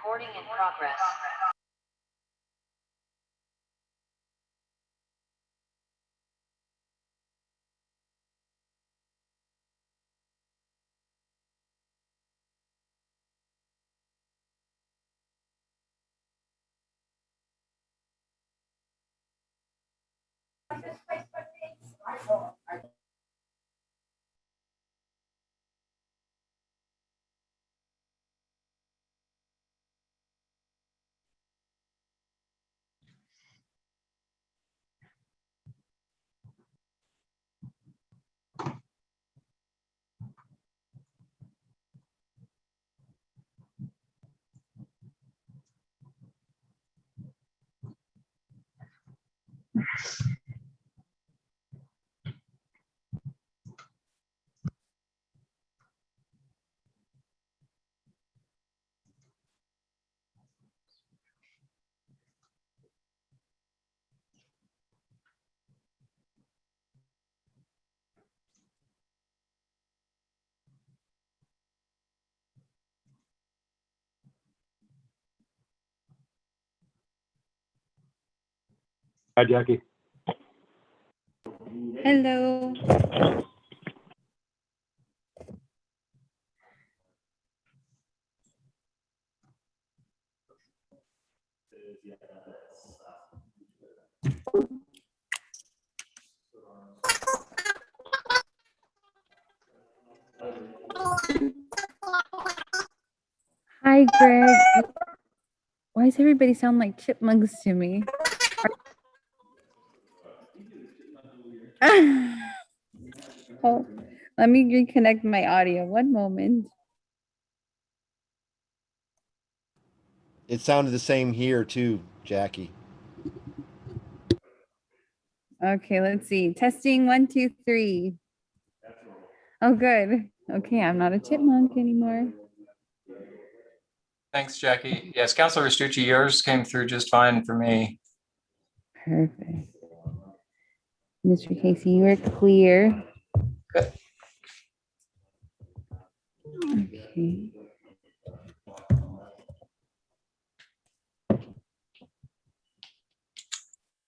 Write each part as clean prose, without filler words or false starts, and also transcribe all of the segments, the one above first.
Recording in progress. Hi, Jackie. Hello. Hi, Greg. Why does everybody sound like chipmunks to me? Oh, let me reconnect my audio. One moment. It sounded the same here too, Jackie. Okay, let's see. Testing 1, 2, 3. Oh, good. Okay, I'm not a chipmunk anymore. Thanks, Jackie. Yes, Councilor Restucci, yours came through just fine for me. Perfect. Mr. Casey, you are clear. Good. Okay.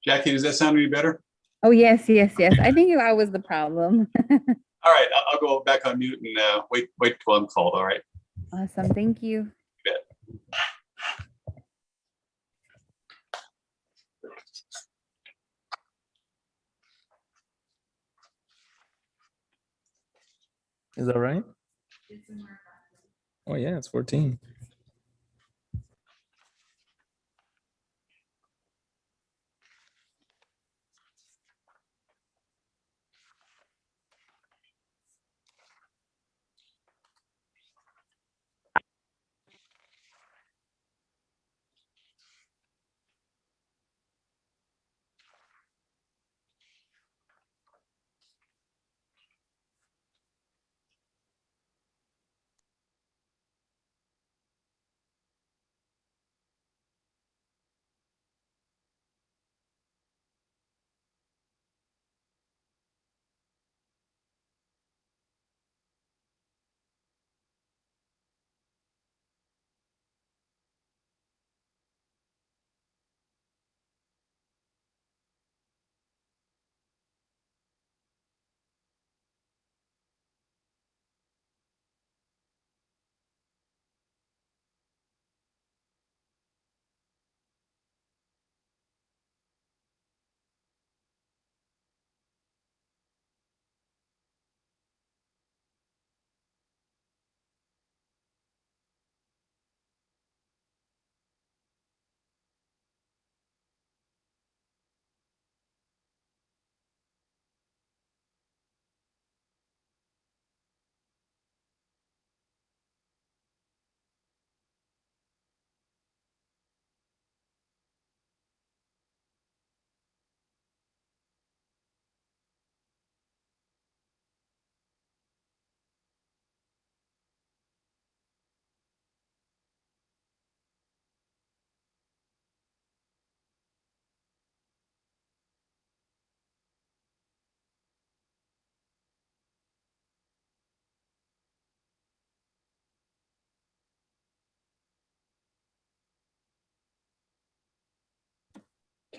Jackie, does that sound any better? Oh, yes, yes, yes. I think I was the problem. All right, I'll go back on mute and wait till I'm called. All right. Awesome. Thank you. You bet. Is that right? Oh yeah, it's 14.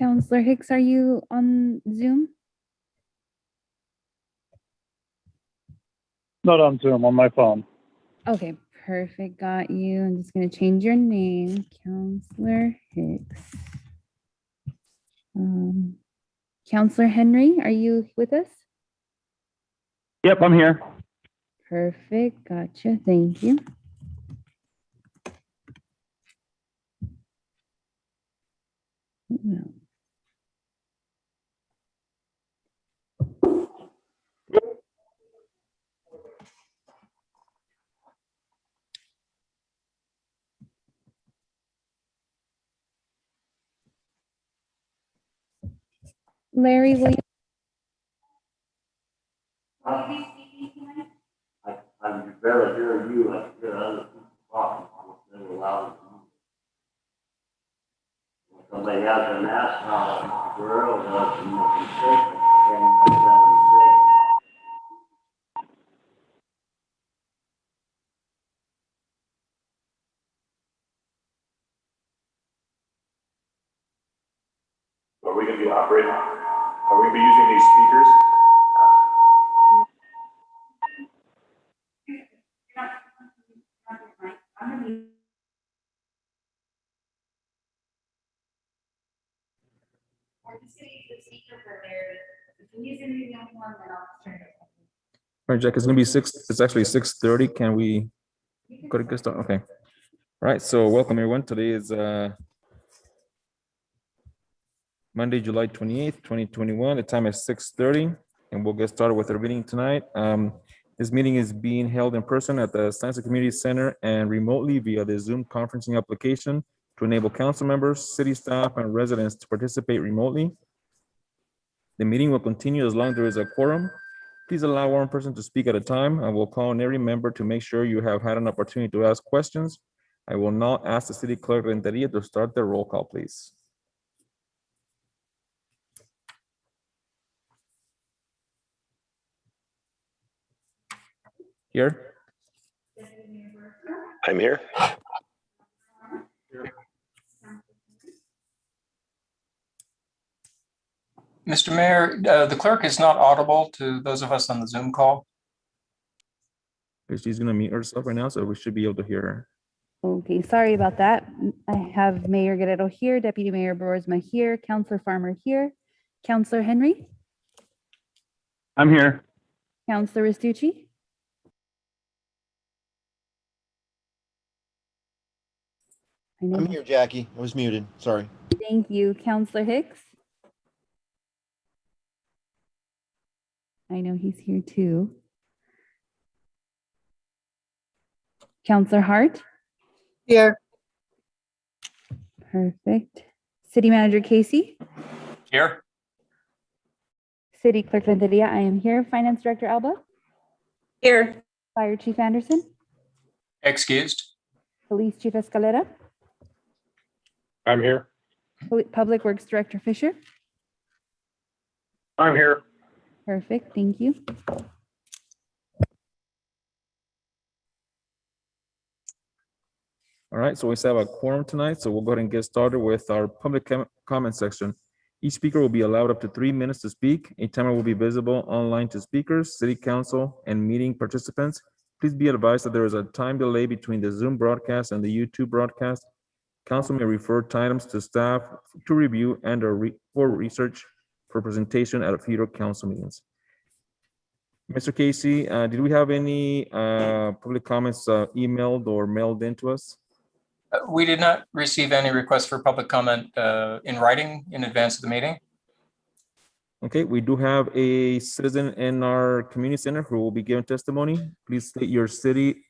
Counselor Hicks, are you on Zoom? Not on Zoom, on my phone. Okay, perfect. Got you. I'm just going to change your name, Counselor Hicks. Counselor Henry, are you with us? Yep, I'm here. Perfect. Gotcha. Thank you. Well, Larry, will you? I can barely hear you, I can hear other people talking, they're loud. Somebody has a mask on, the girl does, and you can say, can't understand what he's saying. Are we gonna be operating, are we gonna be using these speakers? All right, Jack, it's gonna be it's actually 6:30. Can we go to get started? Okay. All right, so welcome everyone. Today is Monday, July 28th, 2021. The time is 6:30, and we'll get started with our meeting tonight. This meeting is being held in person at the Sunnyside Community Center and remotely via the Zoom conferencing application to enable council members, city staff, and residents to participate remotely. The meeting will continue as long as there is a quorum. Please allow one person to speak at a time. I will call on every member to make sure you have had an opportunity to ask questions. I will now ask the city clerk Renteria to start the roll call, please. Here. I'm here. Mr. Mayor, the clerk is not audible to those of us on the Zoom call. She's gonna mute herself right now, so we should be able to hear her. Okay, sorry about that. I have Mayor Guerrero here, Deputy Mayor Boersma here, Counselor Farmer here, Counselor Henry, I'm here. Counselor Restucci. I know. I'm here, Jackie. I was muted. Sorry. Thank you, Counselor Hicks. I know he's here too. Counselor Hart. Here. Perfect. City Manager Casey. Here. City Clerk Renteria, I am here. Finance Director Alba. Here. Fire Chief Anderson. Excused. Police Chief Escalera. I'm here. Public Works Director Fisher. I'm here. Perfect, thank you. All right, so we still have a quorum tonight, so we'll go ahead and get started with our public comment section. Each speaker will be allowed up to 3 minutes to speak. A timer will be visible online to speakers, city council, and meeting participants. Please be advised that there is a time delay between the Zoom broadcast and the YouTube broadcast. Council may refer to items to staff to review and or for research for presentation at future council meetings. Mr. Casey, did we have any public comments emailed or mailed in to us? We did not receive any requests for public comment in writing in advance of the meeting. Okay, we do have a citizen in our community center who will be giving testimony. Please state your city.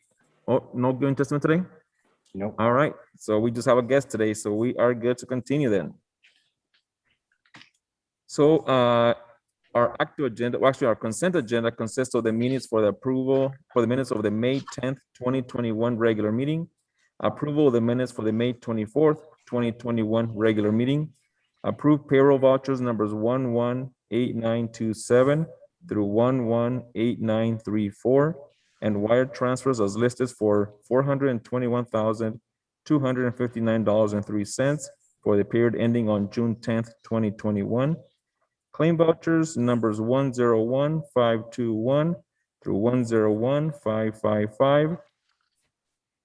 Oh, no giving testimony today? Nope. All right, so we just have a guest today, so we are good to continue then. So our active agenda, well, actually our consent agenda consists of the minutes for the approval for the minutes of the May 10th, 2021 regular meeting, approval of the minutes for the May 24th, 2021 regular meeting, approved payroll vouchers numbers 118927 through 118934, and wire transfers as listed for $421,259.03 for the period ending on June 10th, 2021. Claim vouchers numbers 101-521 through 101-555,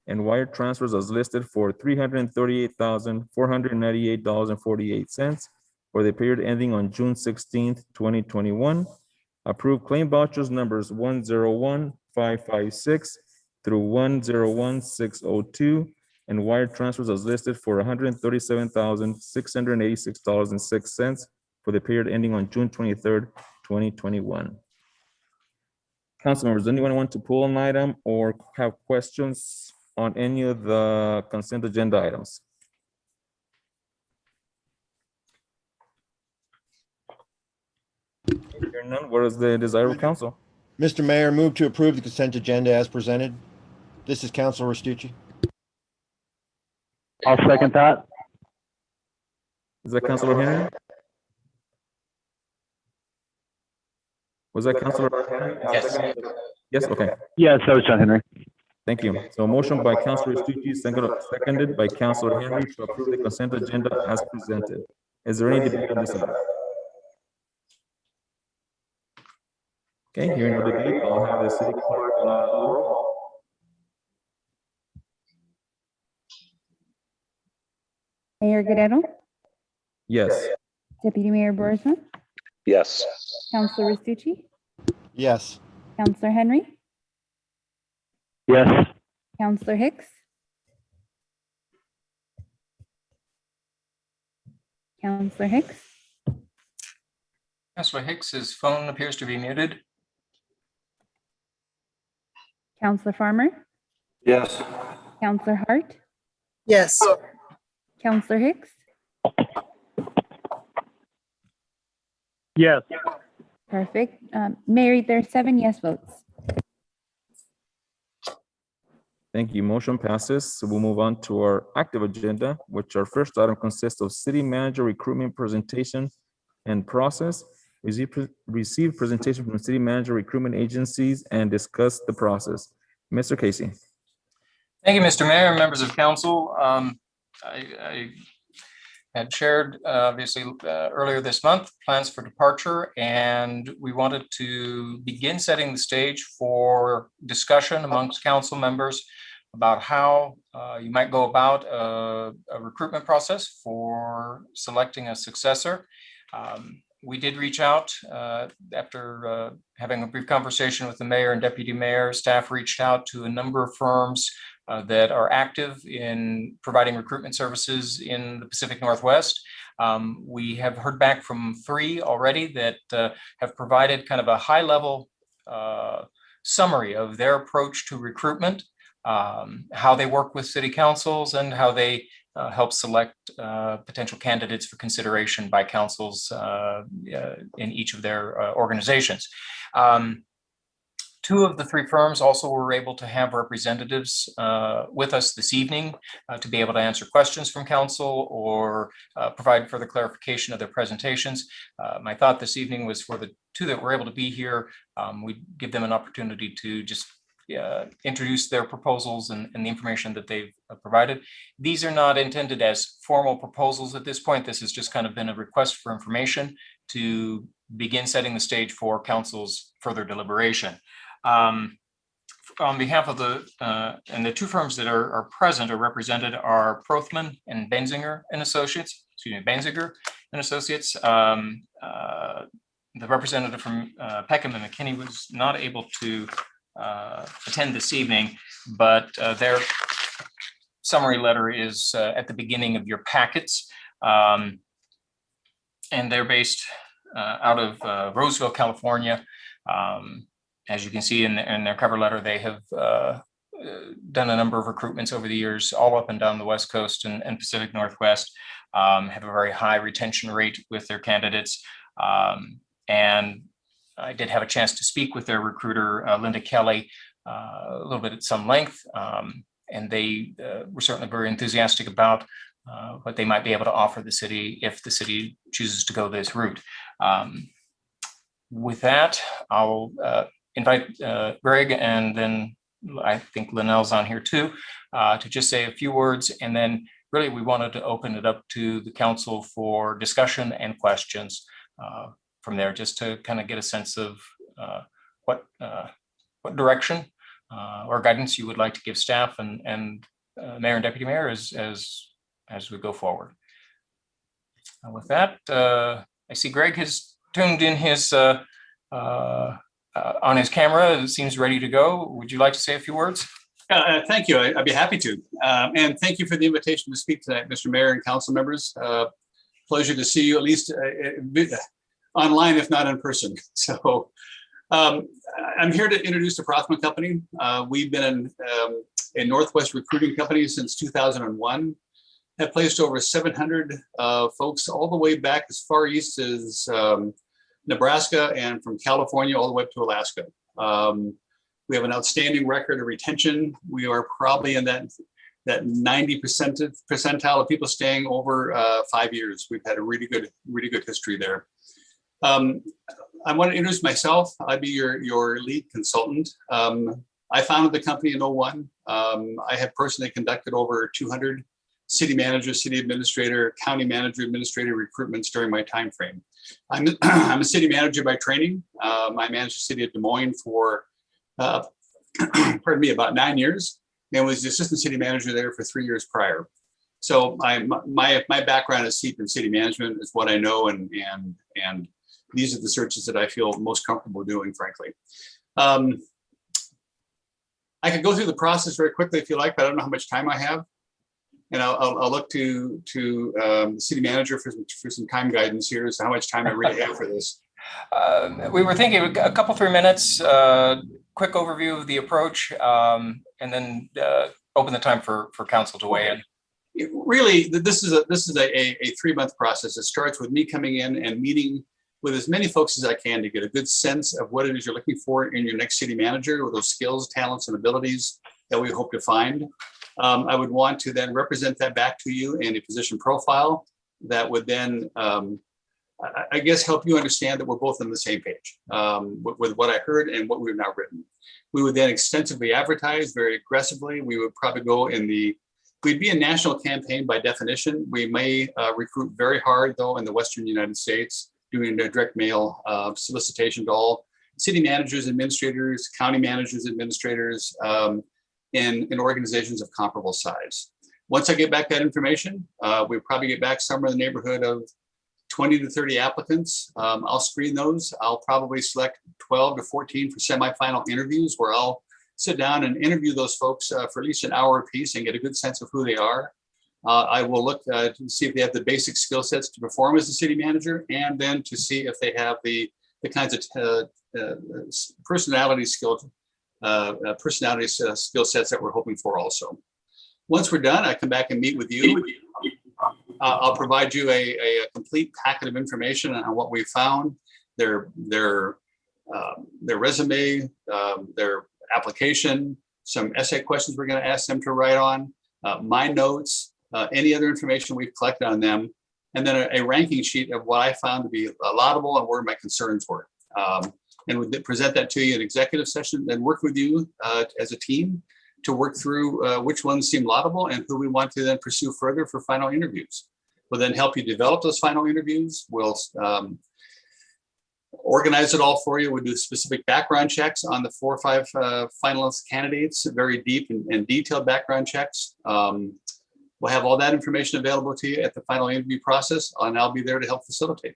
and wire transfers as listed for $338,498.48 for the period ending on June 16th, 2021. Approve claim vouchers numbers 101-556 through 101-602, and wire transfers as listed for $137,686.06 for the period ending on June 23rd, 2021. Council members, anyone want to pull an item or have questions on any of the consent agenda items? Hearing none, what is the desire of council? Mr. Mayor, move to approve the consent agenda as presented. This is Councilor Restucci. I'll second that. Is that Councilor Henry? Was that Councilor Henry? Yes. Yes, okay. Yes, that was John Henry. Thank you. So motion by Councilor Restucci, seconded by Councilor Henry to approve the consent agenda as presented. Is there any debate on this item? Okay, hearing no debate, I'll have the city clerk do a roll call. Mayor Guerrero, Yes. Deputy Mayor Borisma, Yes. Councilor Restucci, Yes. Councilor Henry, Yes. Councilor Hicks, Councilor Hicks, Councilor Hicks's phone appears to be muted. Councilor Farmer, Yes. Councilor Hart, Yes. Councilor Hicks, Yes. perfect. Mayor, there are 7 yes votes. Thank you. Motion passes. So we'll move on to our active agenda, which our first item consists of city manager recruitment presentation and process. Receive presentation from city manager recruitment agencies and discuss the process. Mr. Casey. Thank you, Mr. Mayor, members of council. I had shared, obviously, earlier this month, plans for departure, and we wanted to begin setting the stage for discussion amongst council members about how you might go about a recruitment process for selecting a successor. We did reach out after having a brief conversation with the mayor and deputy mayor. Staff reached out to a number of firms that are active in providing recruitment services in the Pacific Northwest. We have heard back from 3 already that have provided kind of a high-level summary of their approach to recruitment, how they work with city councils, and how they help select potential candidates for consideration by councils in each of their organizations. 2 of the 3 firms also were able to have representatives with us this evening to be able to answer questions from council or provide further clarification of their presentations. My thought this evening was for the 2 that were able to be here, we'd give them an opportunity to just introduce their proposals and the information that they've provided. These are not intended as formal proposals at this point. This has just kind of been a request for information to begin setting the stage for council's further deliberation. On behalf of and the 2 firms that are present or represented are Prothman and Benzinger and Associates, Benziger and Associates. The representative from Peckham and McKinney was not able to attend this evening, but their summary letter is at the beginning of your packets. And they're based out of Roseville, California. As you can see in their cover letter, they have done a number of recruitments over the years, all up and down the West Coast and Pacific Northwest, have a very high retention rate with their candidates. And I did have a chance to speak with their recruiter, Linda Kelly, a little bit at some length, and they were certainly very enthusiastic about what they might be able to offer the city if the city chooses to go this route. With that, I'll invite Greg, and then I think Linnell's on here too, to just say a few words. And then really, we wanted to open it up to the council for discussion and questions from there, just to kind of get a sense of what direction or guidance you would like to give staff and mayor and deputy mayor as we go forward. With that, I see Greg has tuned in his on his camera. It seems ready to go. Would you like to say a few words? Thank you. I'd be happy to. And thank you for the invitation to speak tonight, Mr. Mayor and council members. Pleasure to see you, at least online, if not in person. So I'm here to introduce the Prothman Company. We've been a Northwest recruiting company since 2001. Have placed over 700 folks all the way back as far east as Nebraska, and from California all the way up to Alaska. We have an outstanding record of retention. We are probably in that 90% percentile of people staying over 5 years. We've had a really good history there. I want to introduce myself. I'd be your lead consultant. I founded the company in 01. I have personally conducted over 200 city manager, city administrator, county manager, administrator recruitments during my time frame. I'm a city manager by training. I managed the city of Des Moines for, pardon me, about 9 years, and was the assistant city manager there for 3 years prior. So my background is deep in city management, is what I know, and these are the searches that I feel most comfortable doing, frankly. I could go through the process very quickly if you like, but I don't know how much time I have. And I'll look to the city manager for some time guidance here as to how much time I really have for this. We were thinking a couple, 3 minutes, quick overview of the approach, and then open the time for council to weigh in. Really, this is a 3-month process. It starts with me coming in and meeting with as many folks as I can to get a good sense of what it is you're looking for in your next city manager, with those skills, talents, and abilities that we hope to find. I would want to then represent that back to you in a position profile that would then, I guess, help you understand that we're both on the same page with what I heard and what we've now written. We would then extensively advertise very aggressively. We would probably go we'd be a national campaign by definition. We may recruit very hard, though, in the Western United States, doing a direct mail solicitation to all city managers, administrators, county managers, administrators, in organizations of comparable size. Once I get back that information, we probably get back somewhere in the neighborhood of 20 to 30 applicants. I'll screen those. I'll probably select 12 to 14 for semifinal interviews, where I'll sit down and interview those folks for at least an hour apiece and get a good sense of who they are. I will look to see if they have the basic skill sets to perform as a city manager, and then to see if they have the kinds of personality skill sets that we're hoping for also. Once we're done, I come back and meet with you. I'll provide you a complete packet of information on what we found, their resume, their application, some essay questions we're going to ask them to write on, my notes, any other information we've collected on them, and then a ranking sheet of what I found to be laudable and where my concerns were. And we'll present that to you in executive session, and work with you as a team to work through which ones seem laudable and who we want to then pursue further for final interviews. We'll then help you develop those final interviews. We'll organize it all for you. We'll do specific background checks on the 4 or 5 finalist candidates, very deep and detailed background checks. We'll have all that information available to you at the final interview process, and I'll be there to help facilitate.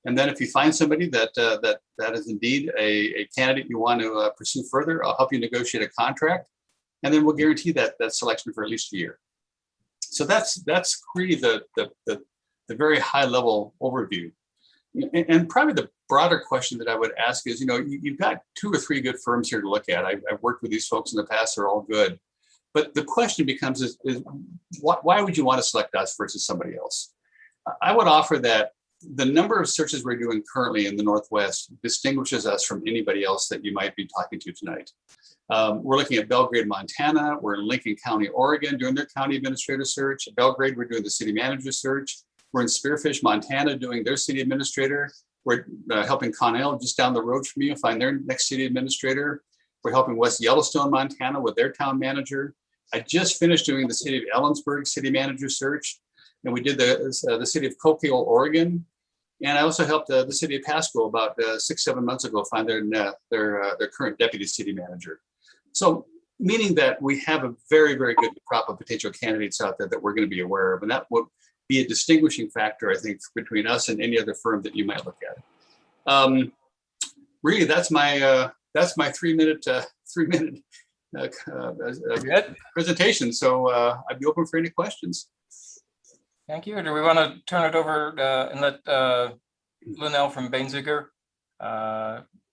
And then if you find somebody that is indeed a candidate you want to pursue further, I'll help you negotiate a contract, and then we'll guarantee that selection for at least a year. So that's really the very high level overview. And probably the broader question that I would ask is, you've got 2 or 3 good firms here to look at. I've worked with these folks in the past; they're all good. But the question becomes is why would you want to select us versus somebody else? I would offer that the number of searches we're doing currently in the Northwest distinguishes us from anybody else that you might be talking to tonight. We're looking at Belgrade, Montana. We're in Lincoln County, Oregon, doing their county administrator search. At Belgrade, we're doing the city manager search. We're in Spearfish, Montana, doing their city administrator. We're helping Connell, just down the road from you, find their next city administrator. We're helping West Yellowstone, Montana, with their town manager. I just finished doing the city of Ellensburg city manager search, and we did the city of Coquille, Oregon. And I also helped the city of Pasco about 6-7 months ago find their current deputy city manager. So meaning that we have a very, very good crop of potential candidates out there that we're going to be aware of. And that would be a distinguishing factor, I think, between us and any other firm that you might look at. Really, that's my 3-minute presentation. So I'd be open for any questions. Thank you. Do we want to turn it over and let Linnell from Bainziger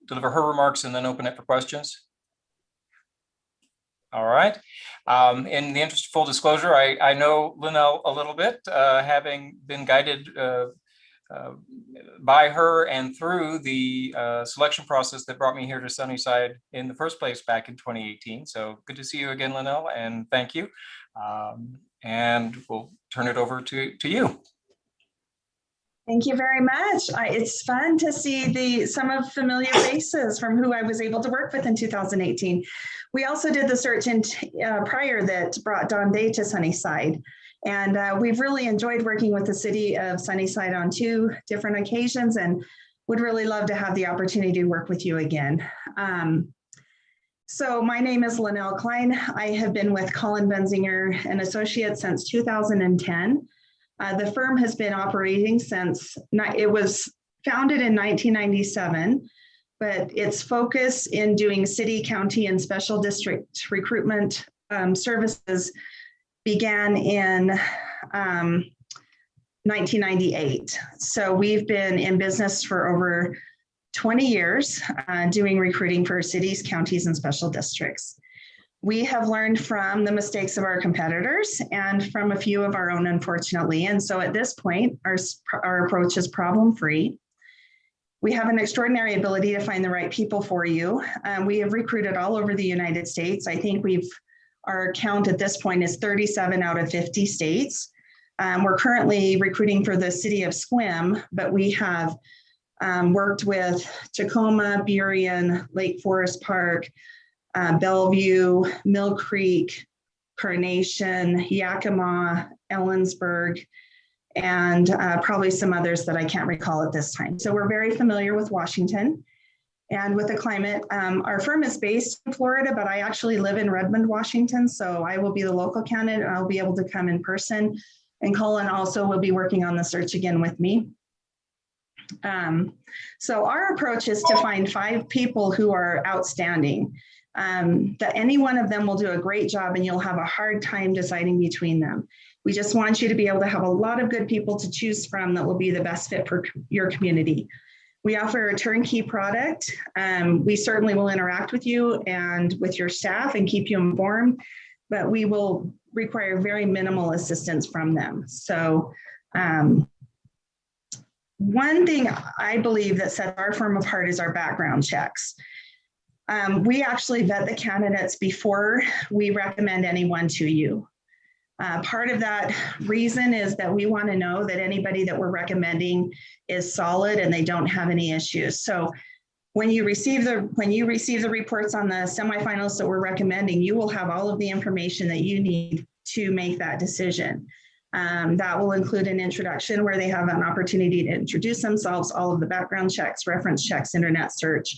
deliver her remarks and then open it for questions? All right. In the interest of full disclosure, I know Linnell a little bit, having been guided by her and through the selection process that brought me here to Sunnyside in the first place back in 2018. So good to see you again, Linnell, and thank you. And we'll turn it over to you. Thank you very much. It's fun to see some of familiar faces from who I was able to work with in 2018. We also did the search prior that brought Don Day to Sunnyside. And we've really enjoyed working with the city of Sunnyside on 2 different occasions and would really love to have the opportunity to work with you again. So my name is Linnell Klein. I have been with Colin Benzinger and Associates since 2010. The firm has been operating since, it was founded in 1997, but its focus in doing city, county, and special district recruitment services began in 1998. So we've been in business for over 20 years doing recruiting for cities, counties, and special districts. We have learned from the mistakes of our competitors and from a few of our own, unfortunately. And so at this point, our approach is problem-free. We have an extraordinary ability to find the right people for you. We have recruited all over the United States. I think our count at this point is 37 out of 50 states. We're currently recruiting for the city of Sequim, but we have worked with Tacoma, Burien, Lake Forest Park, Bellevue, Mill Creek, Carnation, Yakima, Ellensburg, and probably some others that I can't recall at this time. So we're very familiar with Washington and with the climate. Our firm is based in Florida, but I actually live in Redmond, Washington. So I will be the local candidate and I'll be able to come in person. And Colin also will be working on the search again with me. So our approach is to find 5 people who are outstanding. That any one of them will do a great job and you'll have a hard time deciding between them. We just want you to be able to have a lot of good people to choose from that will be the best fit for your community. We offer a turnkey product. We certainly will interact with you and with your staff and keep you informed, but we will require very minimal assistance from them. So one thing I believe that sets our firm apart is our background checks. We actually vet the candidates before we recommend anyone to you. Part of that reason is that we want to know that anybody that we're recommending is solid and they don't have any issues. So when you receive the reports on the semifinalists that we're recommending, you will have all of the information that you need to make that decision. That will include an introduction where they have an opportunity to introduce themselves, all of the background checks, reference checks, internet search.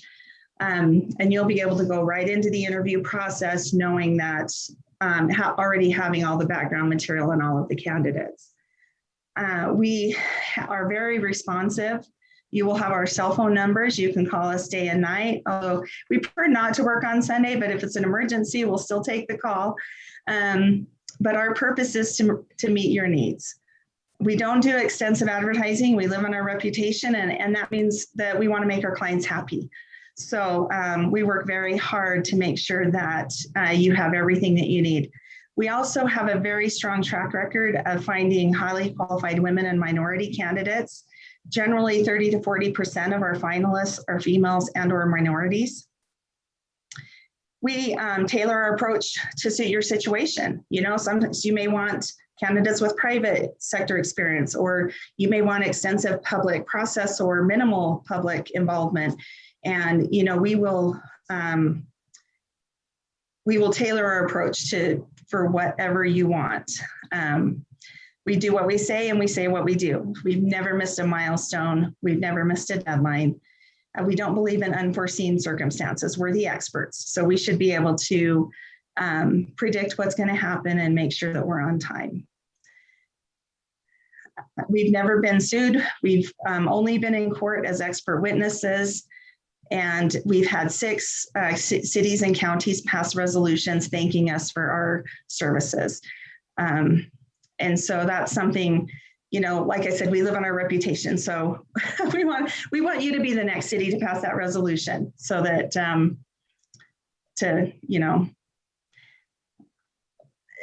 And you'll be able to go right into the interview process knowing that already having all the background material on all of the candidates. We are very responsive. You will have our cell phone numbers. You can call us day and night, although we prefer not to work on Sunday, but if it's an emergency, we'll still take the call. But our purpose is to meet your needs. We don't do extensive advertising. We live on our reputation, and that means that we want to make our clients happy. So we work very hard to make sure that you have everything that you need. We also have a very strong track record of finding highly qualified women and minority candidates. Generally 30 to 40% of our finalists are females and or minorities. We tailor our approach to suit your situation. You know, sometimes you may want candidates with private sector experience, or you may want extensive public process or minimal public involvement. And, you know, we will we will tailor our approach for whatever you want. We do what we say and we say what we do. We've never missed a milestone. We've never missed a deadline. We don't believe in unforeseen circumstances. We're the experts. So we should be able to predict what's going to happen and make sure that we're on time. We've never been sued. We've only been in court as expert witnesses. And we've had 6 cities and counties pass resolutions thanking us for our services. And so that's something, you know, like I said, we live on our reputation. So we want you to be the next city to pass that resolution so that, you know.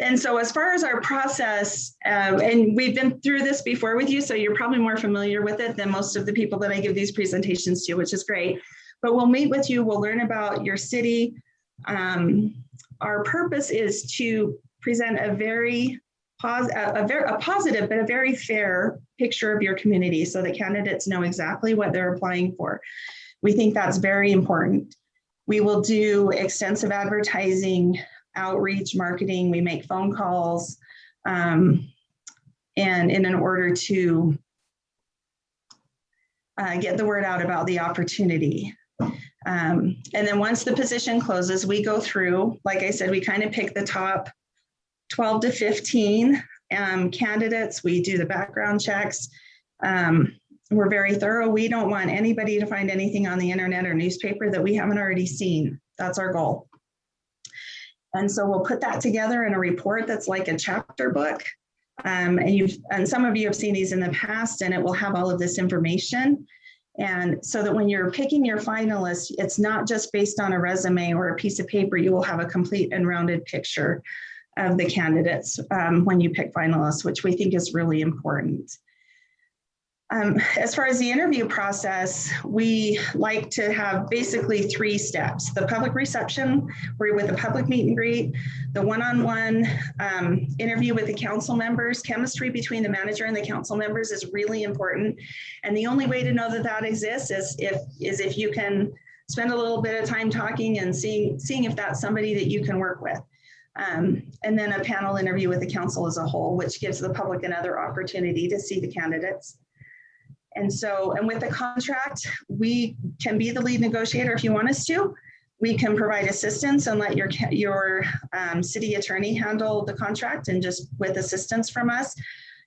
And so as far as our process, and we've been through this before with you, so you're probably more familiar with it than most of the people that I give these presentations to, which is great. But we'll meet with you, we'll learn about your city. Our purpose is to present a positive but a very fair picture of your community so that candidates know exactly what they're applying for. We think that's very important. We will do extensive advertising, outreach, marketing. We make phone calls, and in order to get the word out about the opportunity. And then once the position closes, we go through, like I said, we kind of pick the top 12 to 15 candidates. We do the background checks. We're very thorough. We don't want anybody to find anything on the internet or newspaper that we haven't already seen. That's our goal. And so we'll put that together in a report that's like a chapter book. And some of you have seen these in the past, and it will have all of this information. And so that when you're picking your finalists, it's not just based on a resume or a piece of paper. You will have a complete and rounded picture of the candidates when you pick finalists, which we think is really important. As far as the interview process, we like to have basically 3 steps: the public reception, where with a public meet and greet, the one-on-one interview with the council members. Chemistry between the manager and the council members is really important. And the only way to know that that exists is if you can spend a little bit of time talking and seeing if that's somebody that you can work with. And then a panel interview with the council as a whole, which gives the public another opportunity to see the candidates. And with the contract, we can be the lead negotiator if you want us to. We can provide assistance and let your city attorney handle the contract and just with assistance from us.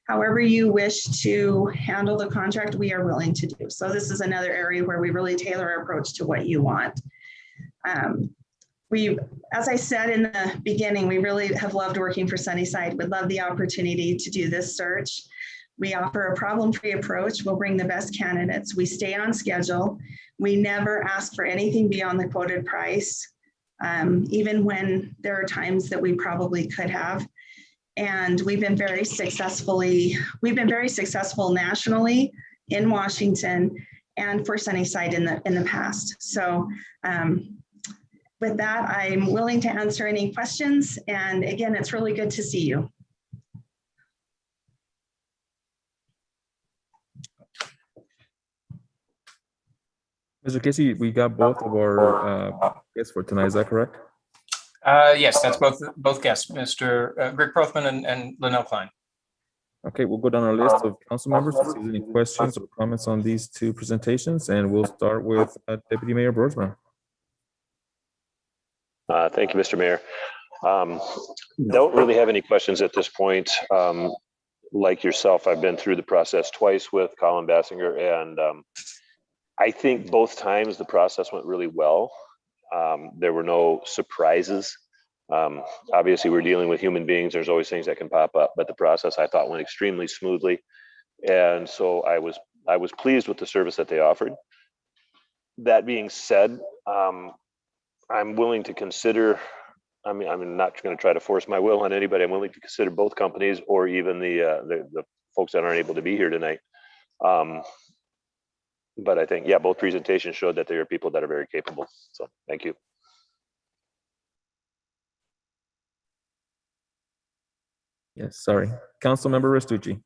However you wish to handle the contract, we are willing to do. So this is another area where we really tailor our approach to what you want. As I said in the beginning, we really have loved working for Sunnyside. We'd love the opportunity to do this search. We offer a problem-free approach. We'll bring the best candidates. We stay on schedule. We never ask for anything beyond the quoted price, even when there are times that we probably could have. And we've been very successful nationally in Washington and for Sunnyside in the past. So with that, I'm willing to answer any questions. And again, it's really good to see you. Mr. Casey, we got both of our guests for tonight. Is that correct? Yes, that's both guests, Mr. Greg Prothman and Linnell Klein. Okay, we'll go down our list of council members to see if there's any questions or comments on these 2 presentations, and we'll start with Deputy Mayor Broersma. Thank you, Mr. Mayor. Don't really have any questions at this point. Like yourself, I've been through the process twice with Colin Bassinger, and I think both times the process went really well. There were no surprises. Obviously, we're dealing with human beings. There's always things that can pop up, but the process I thought went extremely smoothly. And so I was pleased with the service that they offered. That being said, I'm willing to consider, I'm not going to try to force my will on anybody. I'm willing to consider both companies or even the folks that aren't able to be here tonight. But I think, yeah, both presentations showed that they are people that are very capable. So thank you. Yes, sorry. Councilmember Restucci.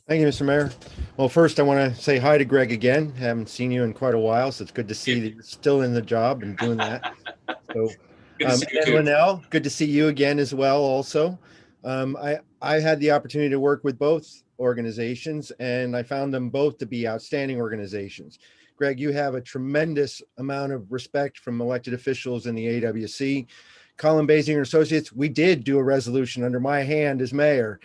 Thank you, Mr. Mayor. Well, first, I want to say hi to Greg again. Haven't seen you in quite a while, so it's good to see that you're still in the job and doing that. So Good to see you And too. Linnell, good to see you again as well also. I had the opportunity to work with both organizations, and I found them both to be outstanding organizations. Greg, you have a tremendous amount of respect from elected officials in the AWC. Colin Basinger Associates, we did do a resolution under my hand as mayor,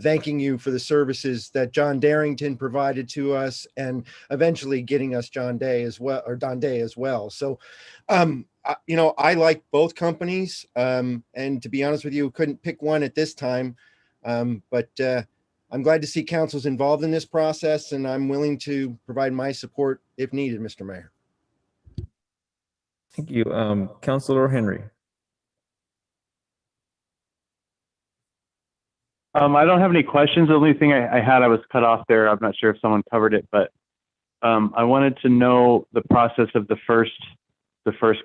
thanking you for the services that John Darrington provided to us, and eventually getting us John Day as well, or Don Day as well. So, I like both companies, and to be honest with you, couldn't pick one at this time. But I'm glad to see council's involved in this process, and I'm willing to provide my support if needed, Mr. Mayor. Thank you. Councilor Henry. I don't have any questions. The only thing I had, I was cut off there. I'm not sure if someone covered it, but I wanted to know the process of the first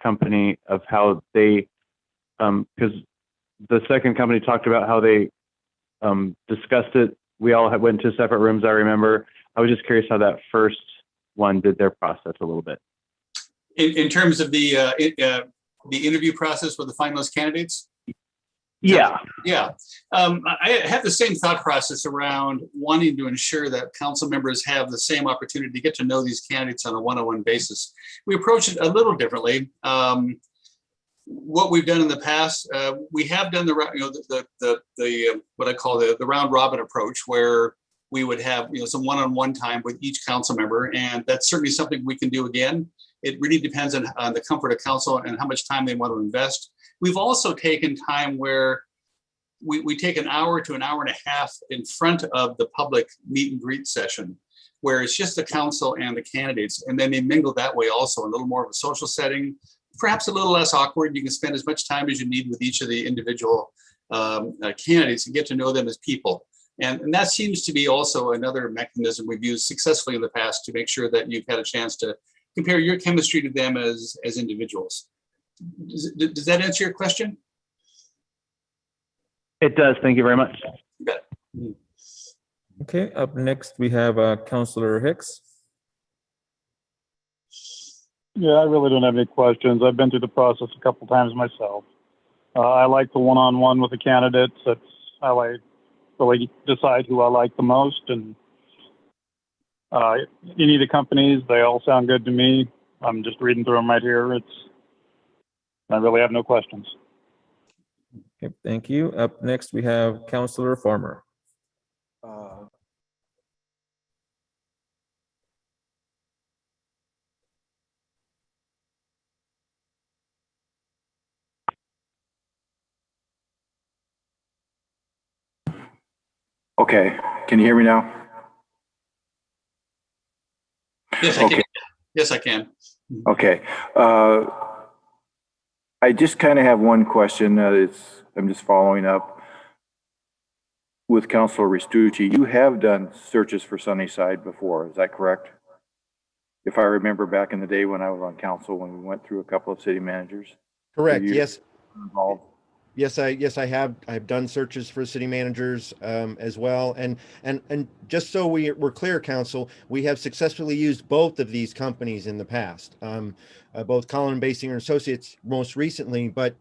company, of how they, because the second company talked about how they discussed it. We all went to separate rooms, I remember. I was just curious how that first one did their process a little bit. In terms of the interview process with the finalist candidates? Yeah. Yeah. I have the same thought process around wanting to ensure that council members have the same opportunity to get to know these candidates on a one-on-one basis. We approach it a little differently. What we've done in the past, we have done the what I call the round robin approach, where we would have some one-on-one time with each council member, and that's certainly something we can do again. It really depends on the comfort of council and how much time they want to invest. We've also taken time where we take an hour to an hour and a half in front of the public meet and greet session, where it's just the council and the candidates, and then they mingle that way also, a little more of a social setting, perhaps a little less awkward. You can spend as much time as you need with each of the individual candidates and get to know them as people. And that seems to be also another mechanism we've used successfully in the past to make sure that you've had a chance to compare your chemistry to them as individuals. Does that answer your question? It does. Thank you very much. You bet. Okay, up next we have Councilor Hicks. Yeah, I really don't have any questions. I've been through the process a couple times myself. I like the one-on-one with the candidates. That's how I really decide who I like the most. And any of the companies, they all sound good to me. I'm just reading through them right here. I really have no questions. Okay, thank you. Up next we have Councilor Farmer. Okay, can you hear me now? Yes, I can. Yes, I can. Okay. I just kind of have one question. I'm just following up with Councilor Restucci. You have done searches for Sunnyside before, is that correct? If I remember back in the day when I was on council, when we went through a couple of city managers. Correct. Yes. Involved? Yes, I have. I've done searches for city managers as well. And just so we're clear, council, we have successfully used both of these companies in the past. Both Colin Basinger and Associates most recently, but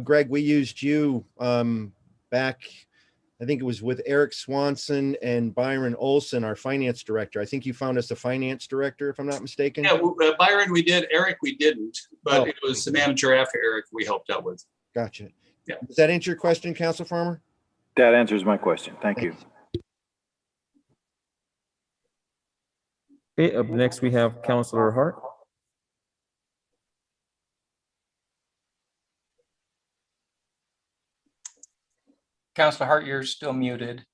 Greg, we used you back, I think it was with Eric Swanson and Byron Olson, our finance director. I think you found us a finance director, if I'm not mistaken. Yeah, Byron we did, Eric we didn't, but it was the manager after Eric we helped out with. Gotcha. Yeah. Does that answer your question, Council Farmer? That answers my question. Thank you. Okay, up next we have Councilor Hart. Councilor Hart, you're still muted.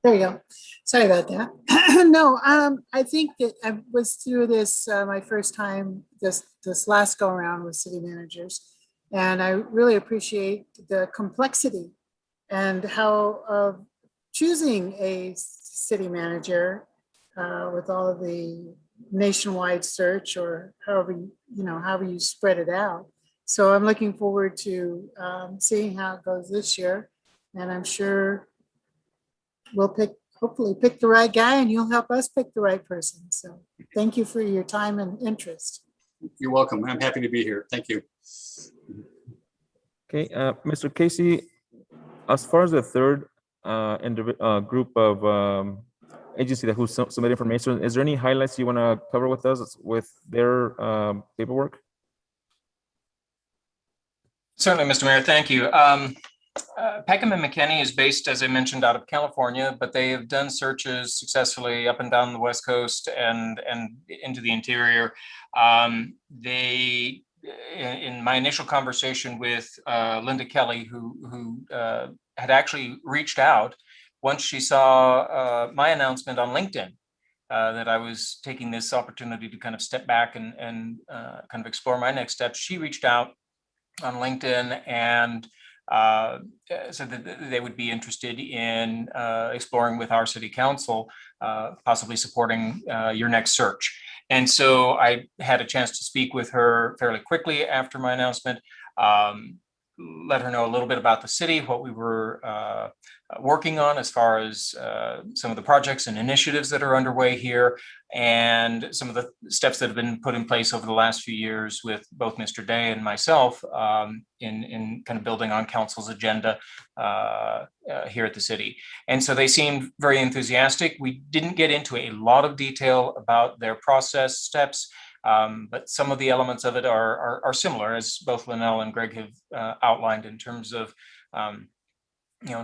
There you go. Sorry about that. No, I think that I was through this my first time this last go around with city managers, and I really appreciate the complexity and how choosing a city manager with all of the nationwide search, or however you spread it out. So I'm looking forward to seeing how it goes this year, and I'm sure we'll hopefully pick the right guy, and you'll help us pick the right person. So thank you for your time and interest. You're welcome. I'm happy to be here. Thank you. Okay, Mr. Casey, as far as the third group of agency that who submit information, is there any highlights you want to cover with us with their paperwork? Certainly, Mr. Mayor, thank you. Peckham and McKinney is based, as I mentioned, out of California, but they have done searches successfully up and down the West Coast and into the interior. In my initial conversation with Linda Kelly, who had actually reached out once she saw my announcement on LinkedIn, that I was taking this opportunity to kind of step back and kind of explore my next steps. She reached out on LinkedIn and said that they would be interested in exploring with our city council, possibly supporting your next search. And so I had a chance to speak with her fairly quickly after my announcement, let her know a little bit about the city, what we were working on as far as some of the projects and initiatives that are underway here, and some of the steps that have been put in place over the last few years with both Mr. Day and myself in kind of building on council's agenda here at the city. And so they seemed very enthusiastic. We didn't get into a lot of detail about their process steps, but some of the elements of it are similar, as both Linnell and Greg have outlined, in terms of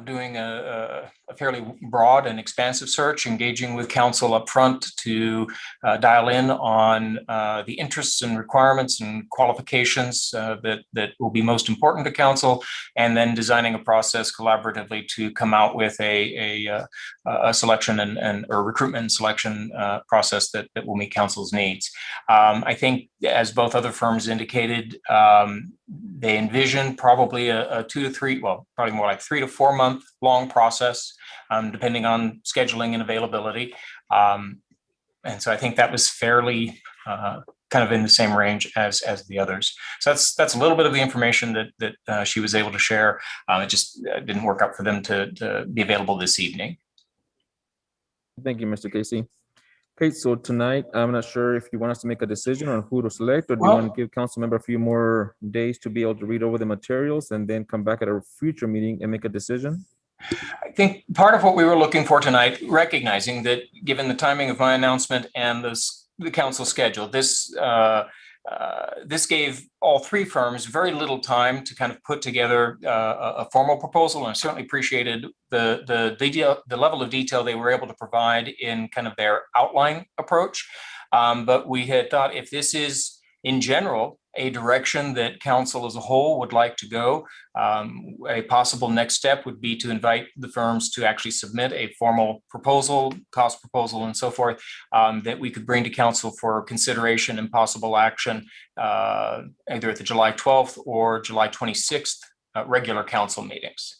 doing a fairly broad and expansive search, engaging with council up front to dial in on the interests and requirements and qualifications that will be most important to council, and then designing a process collaboratively to come out with a selection and or recruitment and selection process that will meet council's needs. I think, as both other firms indicated, they envision probably a 2 to 3, well, probably more like 3 to 4 month long process, depending on scheduling and availability. And so I think that was fairly kind of in the same range as the others. So that's a little bit of the information that she was able to share. It just didn't work out for them to be available this evening. Thank you, Mr. Casey. Okay, so tonight, I'm not sure if you want us to make a decision on who to select, or do you want to give council member a few more days to be able to read over the materials and then come back at a future meeting and make a decision? I think part of what we were looking for tonight, recognizing that given the timing of my announcement and the council schedule, this gave all three firms very little time to kind of put together a formal proposal. And I certainly appreciated the level of detail they were able to provide in kind of their outline approach. But we had thought, if this is in general a direction that council as a whole would like to go, a possible next step would be to invite the firms to actually submit a formal proposal, cost proposal, and so forth, that we could bring to council for consideration and possible action, either at the July 12th or July 26th regular council meetings.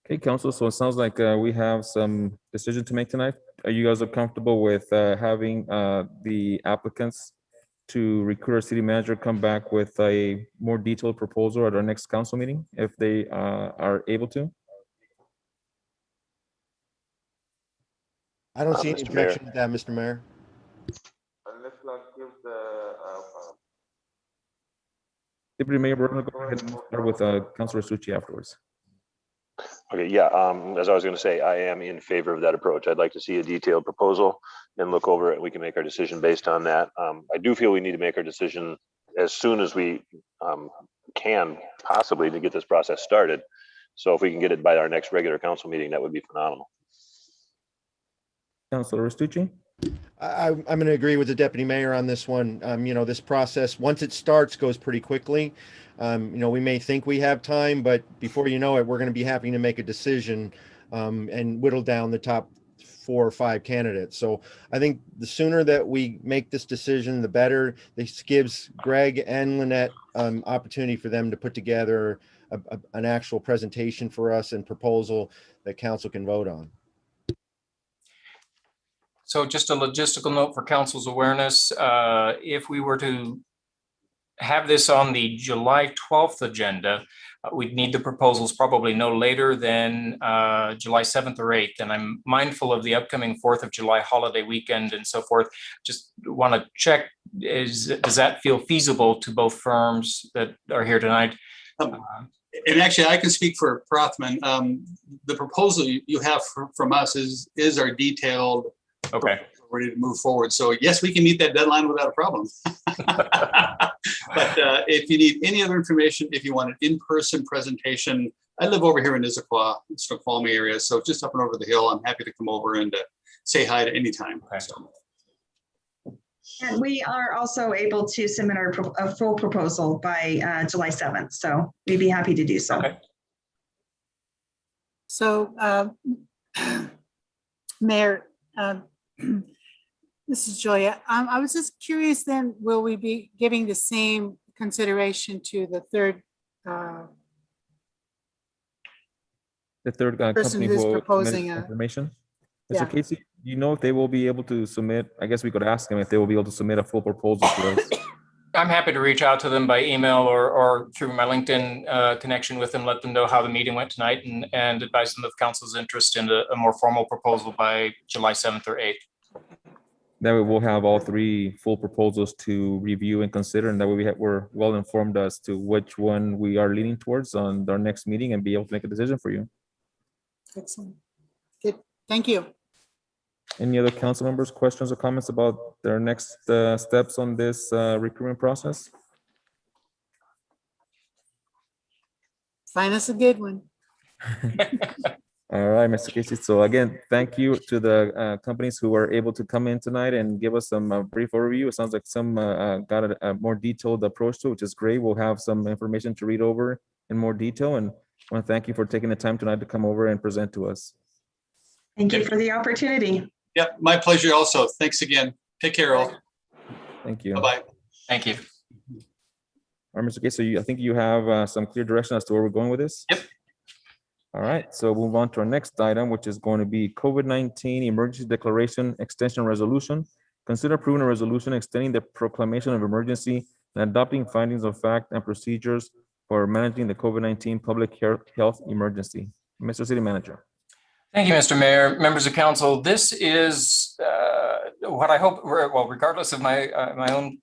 Okay, council, so it sounds like we have some decision to make tonight. Are you guys comfortable with having the applicants to recruit our city manager come back with a more detailed proposal at our next council meeting, if they are able to? I don't see any objection to that, Mr. Mayor. Let's not give the Deputy Mayor, we're going to go ahead and start with Councilor Suchi afterwards. Okay, yeah, as I was going to say, I am in favor of that approach. I'd like to see a detailed proposal and look over it, and we can make our decision based on that. I do feel we need to make our decision as soon as we can, possibly, to get this process started. So if we can get it by our next regular council meeting, that would be phenomenal. Councilor Restucci? I'm going to agree with the deputy mayor on this one. This process, once it starts, goes pretty quickly. We may think we have time, but before you know it, we're going to be having to make a decision and whittle down the top 4 or 5 candidates. So I think the sooner that we make this decision, the better. This gives Greg and Lynette opportunity for them to put together an actual presentation for us and proposal that council can vote on. So just a logistical note for council's awareness, if we were to have this on the July 12th agenda, we'd need the proposals probably no later than July 7th or 8th. And I'm mindful of the upcoming 4th of July holiday weekend and so forth. Just want to check, does that feel feasible to both firms that are here tonight? And actually, I can speak for Prothman. The proposal you have from us is our detailed. Okay. Ready to move forward. So yes, we can meet that deadline without a problem. But if you need any other information, if you want an in-person presentation, I live over here in Issaquah, Snoqualmie area. So just up and over the hill, I'm happy to come over and say hi at any time. Okay. So. And we are also able to submit a full proposal by July 7th. So we'd be happy to do so. Okay. So, Mayor, this is Julia. I was just curious then, will we be giving the same consideration to the third company person who who's will proposing submit a, information? yeah. Mr. Casey, do you know if they will be able to submit, I guess we could ask them if they will be able to submit a full proposal to us. I'm happy to reach out to them by email or through my LinkedIn connection with them, let them know how the meeting went tonight and advise them of council's interest in a more formal proposal by July 7th or 8th. That way we'll have all three full proposals to review and consider, and that way we're well informed as to which one we are leaning towards on our next meeting and be able to make a decision for you. Excellent. Good. Thank you. Any other council members, questions or comments about their next steps on this recruitment process? Find us a good one. All right, Mr. Casey. So again, thank you to the companies who were able to come in tonight and give us some brief overview. It sounds like some got a more detailed approach to it, which is great. We'll have some information to read over in more detail. And I want to thank you for taking the time tonight to come over and present to us. Thank you for the opportunity. Yep, my pleasure also. Thanks again. Take care, all. Thank you. Bye-bye. Thank you. All right, Mr. Casey, so I think you have some clear direction as to where we're going with this? Yep. All right, so we'll move on to our next item, which is going to be COVID-19 Emergency Declaration Extension Resolution. Consider approving a resolution extending the proclamation of emergency and adopting findings of fact and procedures for managing the COVID-19 public health emergency. Mr. City Manager. Thank you, Mr. Mayor, members of council. This is what I hope, well, regardless of my own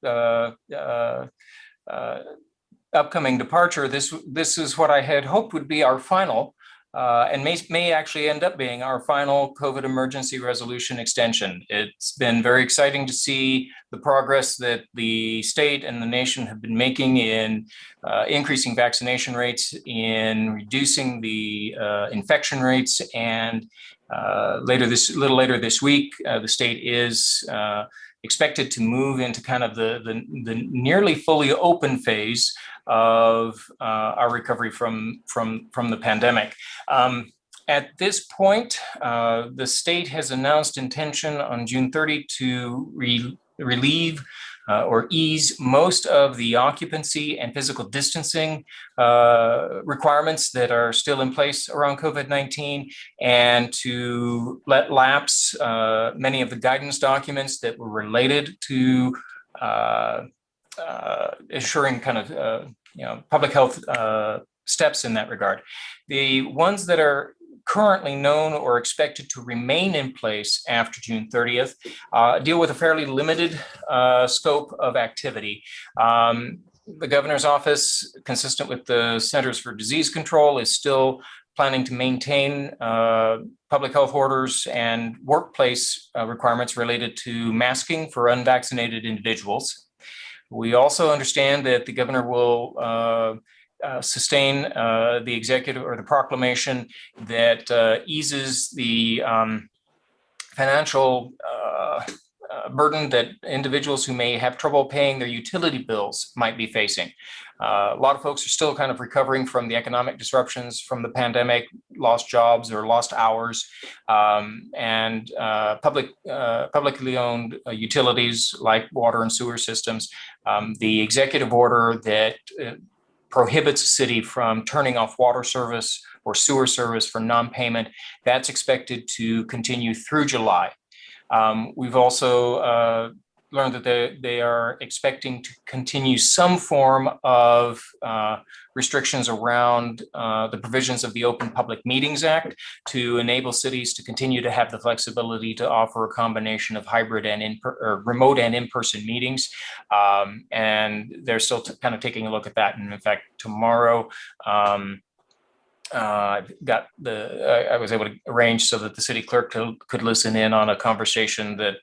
upcoming departure, this is what I had hoped would be our final and may actually end up being our final COVID emergency resolution extension. It's been very exciting to see the progress that the state and the nation have been making in increasing vaccination rates, in reducing the infection rates, and a little later this week, the state is expected to move into kind of the nearly fully open phase of our recovery from the pandemic. At this point, the state has announced intention on June 30 to relieve or ease most of the occupancy and physical distancing requirements that are still in place around COVID-19, and to let lapse many of the guidance documents that were related to assuring kind of public health steps in that regard. The ones that are currently known or expected to remain in place after June 30th deal with a fairly limited scope of activity. The governor's office, consistent with the Centers for Disease Control, is still planning to maintain public health orders and workplace requirements related to masking for unvaccinated individuals. We also understand that the governor will sustain the executive or the proclamation that eases the financial burden that individuals who may have trouble paying their utility bills might be facing. A lot of folks are still kind of recovering from the economic disruptions from the pandemic, lost jobs or lost hours, and publicly owned utilities like water and sewer systems. The executive order that prohibits a city from turning off water service or sewer service for non-payment, that's expected to continue through July. We've also learned that they are expecting to continue some form of restrictions around the provisions of the Open Public Meetings Act to enable cities to continue to have the flexibility to offer a combination of hybrid and remote and in-person meetings. And they're still kind of taking a look at that. And in fact, tomorrow, I was able to arrange so that the city clerk could listen in on a conversation that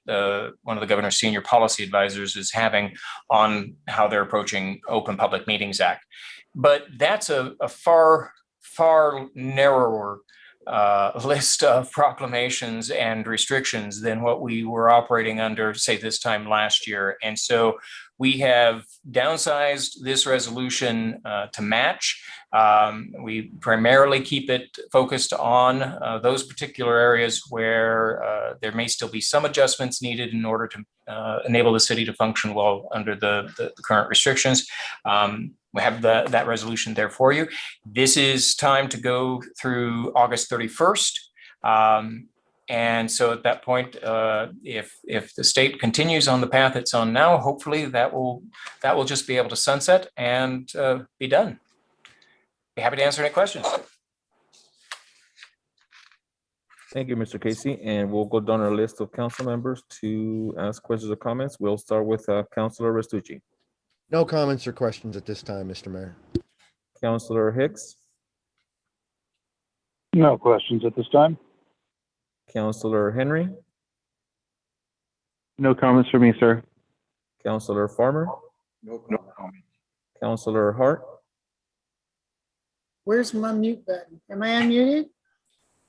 one of the governor's senior policy advisors is having on how they're approaching Open Public Meetings Act. But that's a far narrower list of proclamations and restrictions than what we were operating under, say, this time last year. And so we have downsized this resolution to match. We primarily keep it focused on those particular areas where there may still be some adjustments needed in order to enable the city to function well under the current restrictions. We have that resolution there for you. This is time to go through August 31st. And so at that point, if the state continues on the path it's on now, hopefully that will just be able to sunset and be done. Be happy to answer any questions. Thank you, Mr. Casey. And we'll go down our list of council members to ask questions or comments. We'll start with Councilor Restucci. No comments or questions at this time, Mr. Mayor. Councilor Hicks. No questions at this time. Councilor Henry. No comments for me, sir. Councilor Farmer. No comment. Councilor Hart. Where's my mute button? Am I unmuted?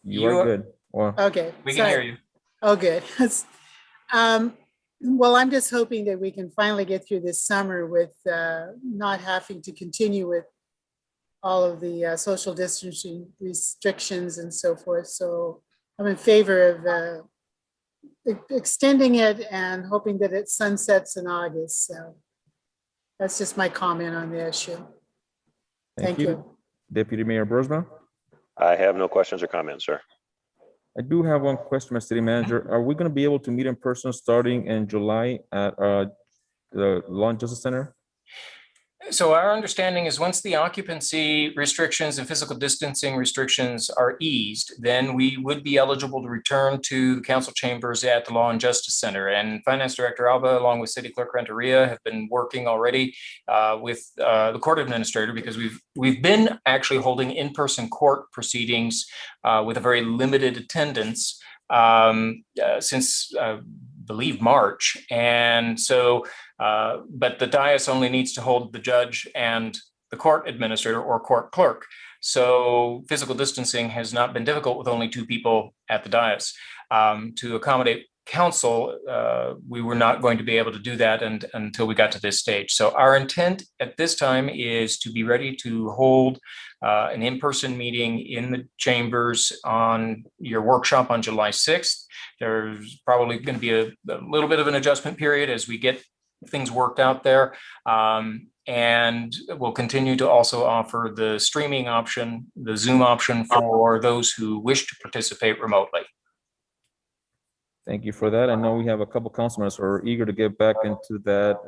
You are good. Well, Okay. We can hear you. Oh, good. Well, I'm just hoping that we can finally get through this summer with not having to continue with all of the social distancing restrictions and so forth. So I'm in favor of extending it and hoping that it sunsets in August. So that's just my comment on the issue. Thank you. Deputy Mayor Brosma. I have no questions or comments, sir. I do have one question, my city manager. Are we going to be able to meet in person starting in July at the Law and Justice Center? So our understanding is once the occupancy restrictions and physical distancing restrictions are eased, then we would be eligible to return to the council chambers at the Law and Justice Center. And Finance Director Alba, along with City Clerk Renteria, have been working already with the court administrator, because we've been actually holding in-person court proceedings with a very limited attendance since I believe March. And so, but the dais only needs to hold the judge and the court administrator or court clerk. So physical distancing has not been difficult with only two people at the dais. To accommodate council, we were not going to be able to do that until we got to this stage. So our intent at this time is to be ready to hold an in-person meeting in the chambers on your workshop on July 6th. There's probably going to be a little bit of an adjustment period as we get things worked out there. And we'll continue to also offer the streaming option, the Zoom option, for those who wish to participate remotely. Thank you for that. I know we have a couple councilors who are eager to get back into that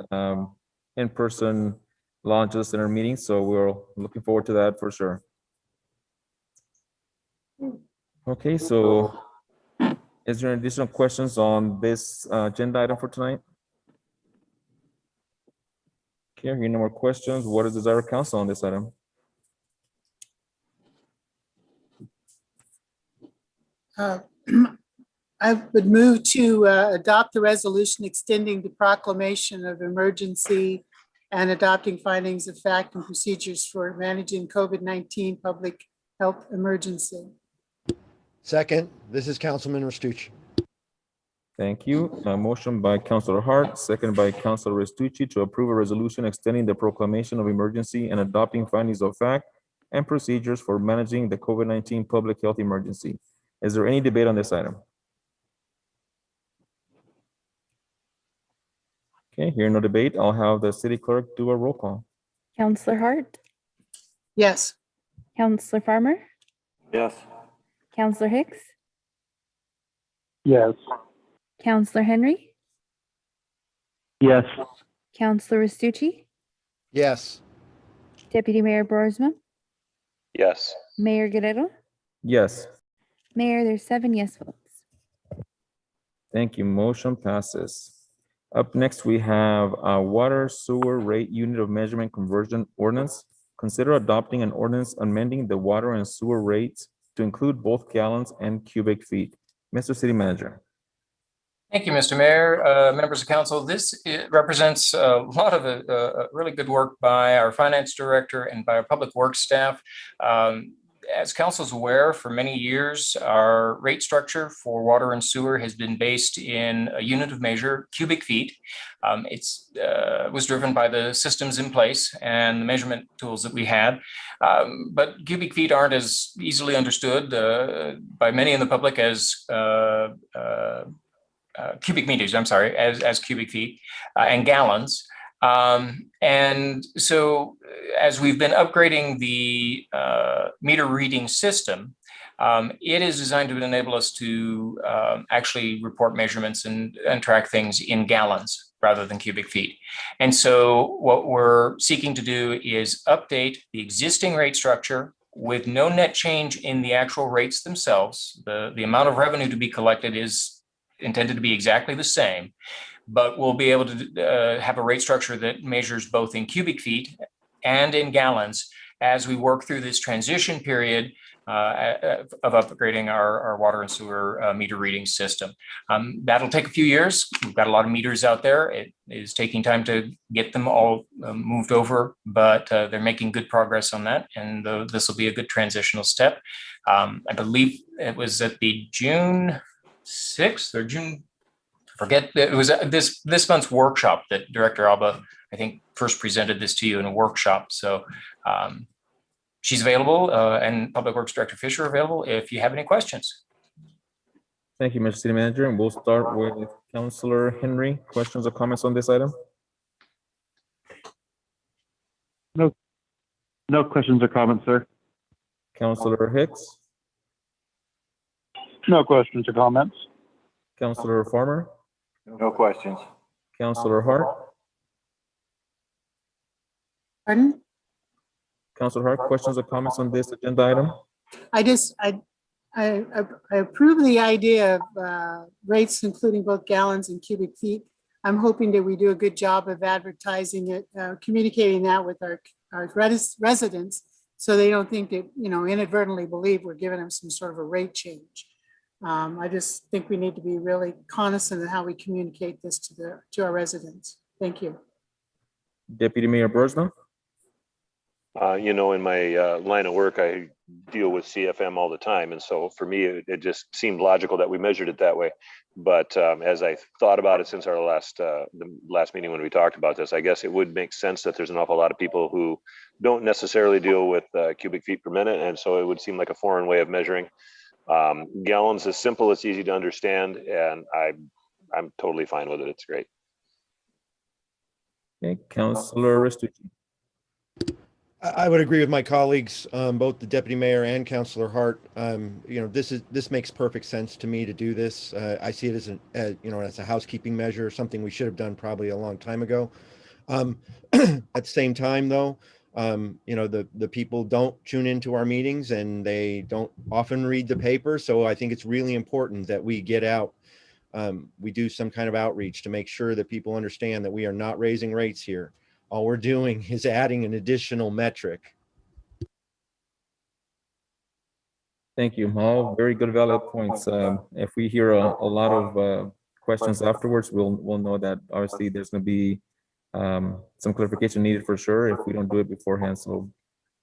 in-person Law and Justice Center meeting, so we're looking forward to that for sure. Okay, so is there additional questions on this agenda item for tonight? Okay, hearing no more questions, what is the desire of council on this item? I would move to adopt the resolution extending the proclamation of emergency and adopting findings of fact and procedures for managing COVID-19 public health emergency. Second, this is Councilman Restucci. Thank you. A motion by Councilor Hart, second by Councilor Restucci, to approve a resolution extending the proclamation of emergency and adopting findings of fact and procedures for managing the COVID-19 public health emergency. Is there any debate on this item? Okay, hearing no debate, I'll have the city clerk do a roll call. Councilor Hart, Yes. Councilor Farmer, Yes. Councilor Hicks, Yes. Councilor Henry, Yes. Counselor Restucci, Yes. Deputy Mayor Boersma, Yes. Mayor Guerrero. Yes. Mayor, there's 7 yes votes. Thank you. Motion passes. Up next, we have a water sewer rate unit of measurement conversion ordinance. Consider adopting an ordinance amending the water and sewer rates to include both gallons and cubic feet. Mr. City Manager. Thank you, Mr. Mayor, members of council. This represents a lot of really good work by our finance director and by our public works staff. As council is aware, for many years, our rate structure for water and sewer has been based in a unit of measure, cubic feet. It was driven by the systems in place and the measurement tools that we had. But cubic feet aren't as easily understood by many in the public as cubic meters, I'm sorry, as cubic feet and gallons. And so as we've been upgrading the meter reading system, it is designed to enable us to actually report measurements and track things in gallons rather than cubic feet. And so what we're seeking to do is update the existing rate structure with no net change in the actual rates themselves. The amount of revenue to be collected is intended to be exactly the same, but we'll be able to have a rate structure that measures both in cubic feet and in gallons as we work through this transition period of upgrading our water and sewer meter reading system. That'll take a few years. We've got a lot of meters out there. It is taking time to get them all moved over, but they're making good progress on that. And this will be a good transitional step. I believe it was at the June 6th or June, forget, it was this month's workshop that Director Alba, I think, first presented this to you in a workshop. So she's available and Public Works Director Fisher are available if you have any questions. Thank you, Mr. City Manager. And we'll start with Councilor Henry. Questions or comments on this item? No questions or comments, sir. Councilor Hicks, No questions or comments. Councilor Farmer, No questions. Councilor Hart, Pardon? Councilor Hart, questions or comments on this agenda item? I approve the idea of rates including both gallons and cubic feet. I'm hoping that we do a good job of advertising it, communicating that with our residents, so they don't think that, inadvertently believe we're giving them some sort of a rate change. I just think we need to be really cognizant of how we communicate this to our residents. Thank you. Deputy Mayor Boersma. In my line of work, I deal with CFM all the time. And so for me, it just seemed logical that we measured it that way. But as I thought about it since our the last meeting when we talked about this, I guess it would make sense that there's an awful lot of people who don't necessarily deal with cubic feet per minute. And so it would seem like a foreign way of measuring. Gallons is simple, it's easy to understand, and I'm totally fine with it. It's great. Okay, Councilor Restucci. I would agree with my colleagues, both the deputy mayor and Councilor Hart. This makes perfect sense to me to do this. I see it as a housekeeping measure, something we should have done probably a long time ago. At the same time, though, the people don't tune into our meetings and they don't often read the paper. So I think it's really important that we get out. We do some kind of outreach to make sure that people understand that we are not raising rates here. All we're doing is adding an additional metric. Thank you. All very good, valid points. If we hear a lot of questions afterwards, we'll know that obviously there's going to be some clarification needed for sure if we don't do it beforehand. So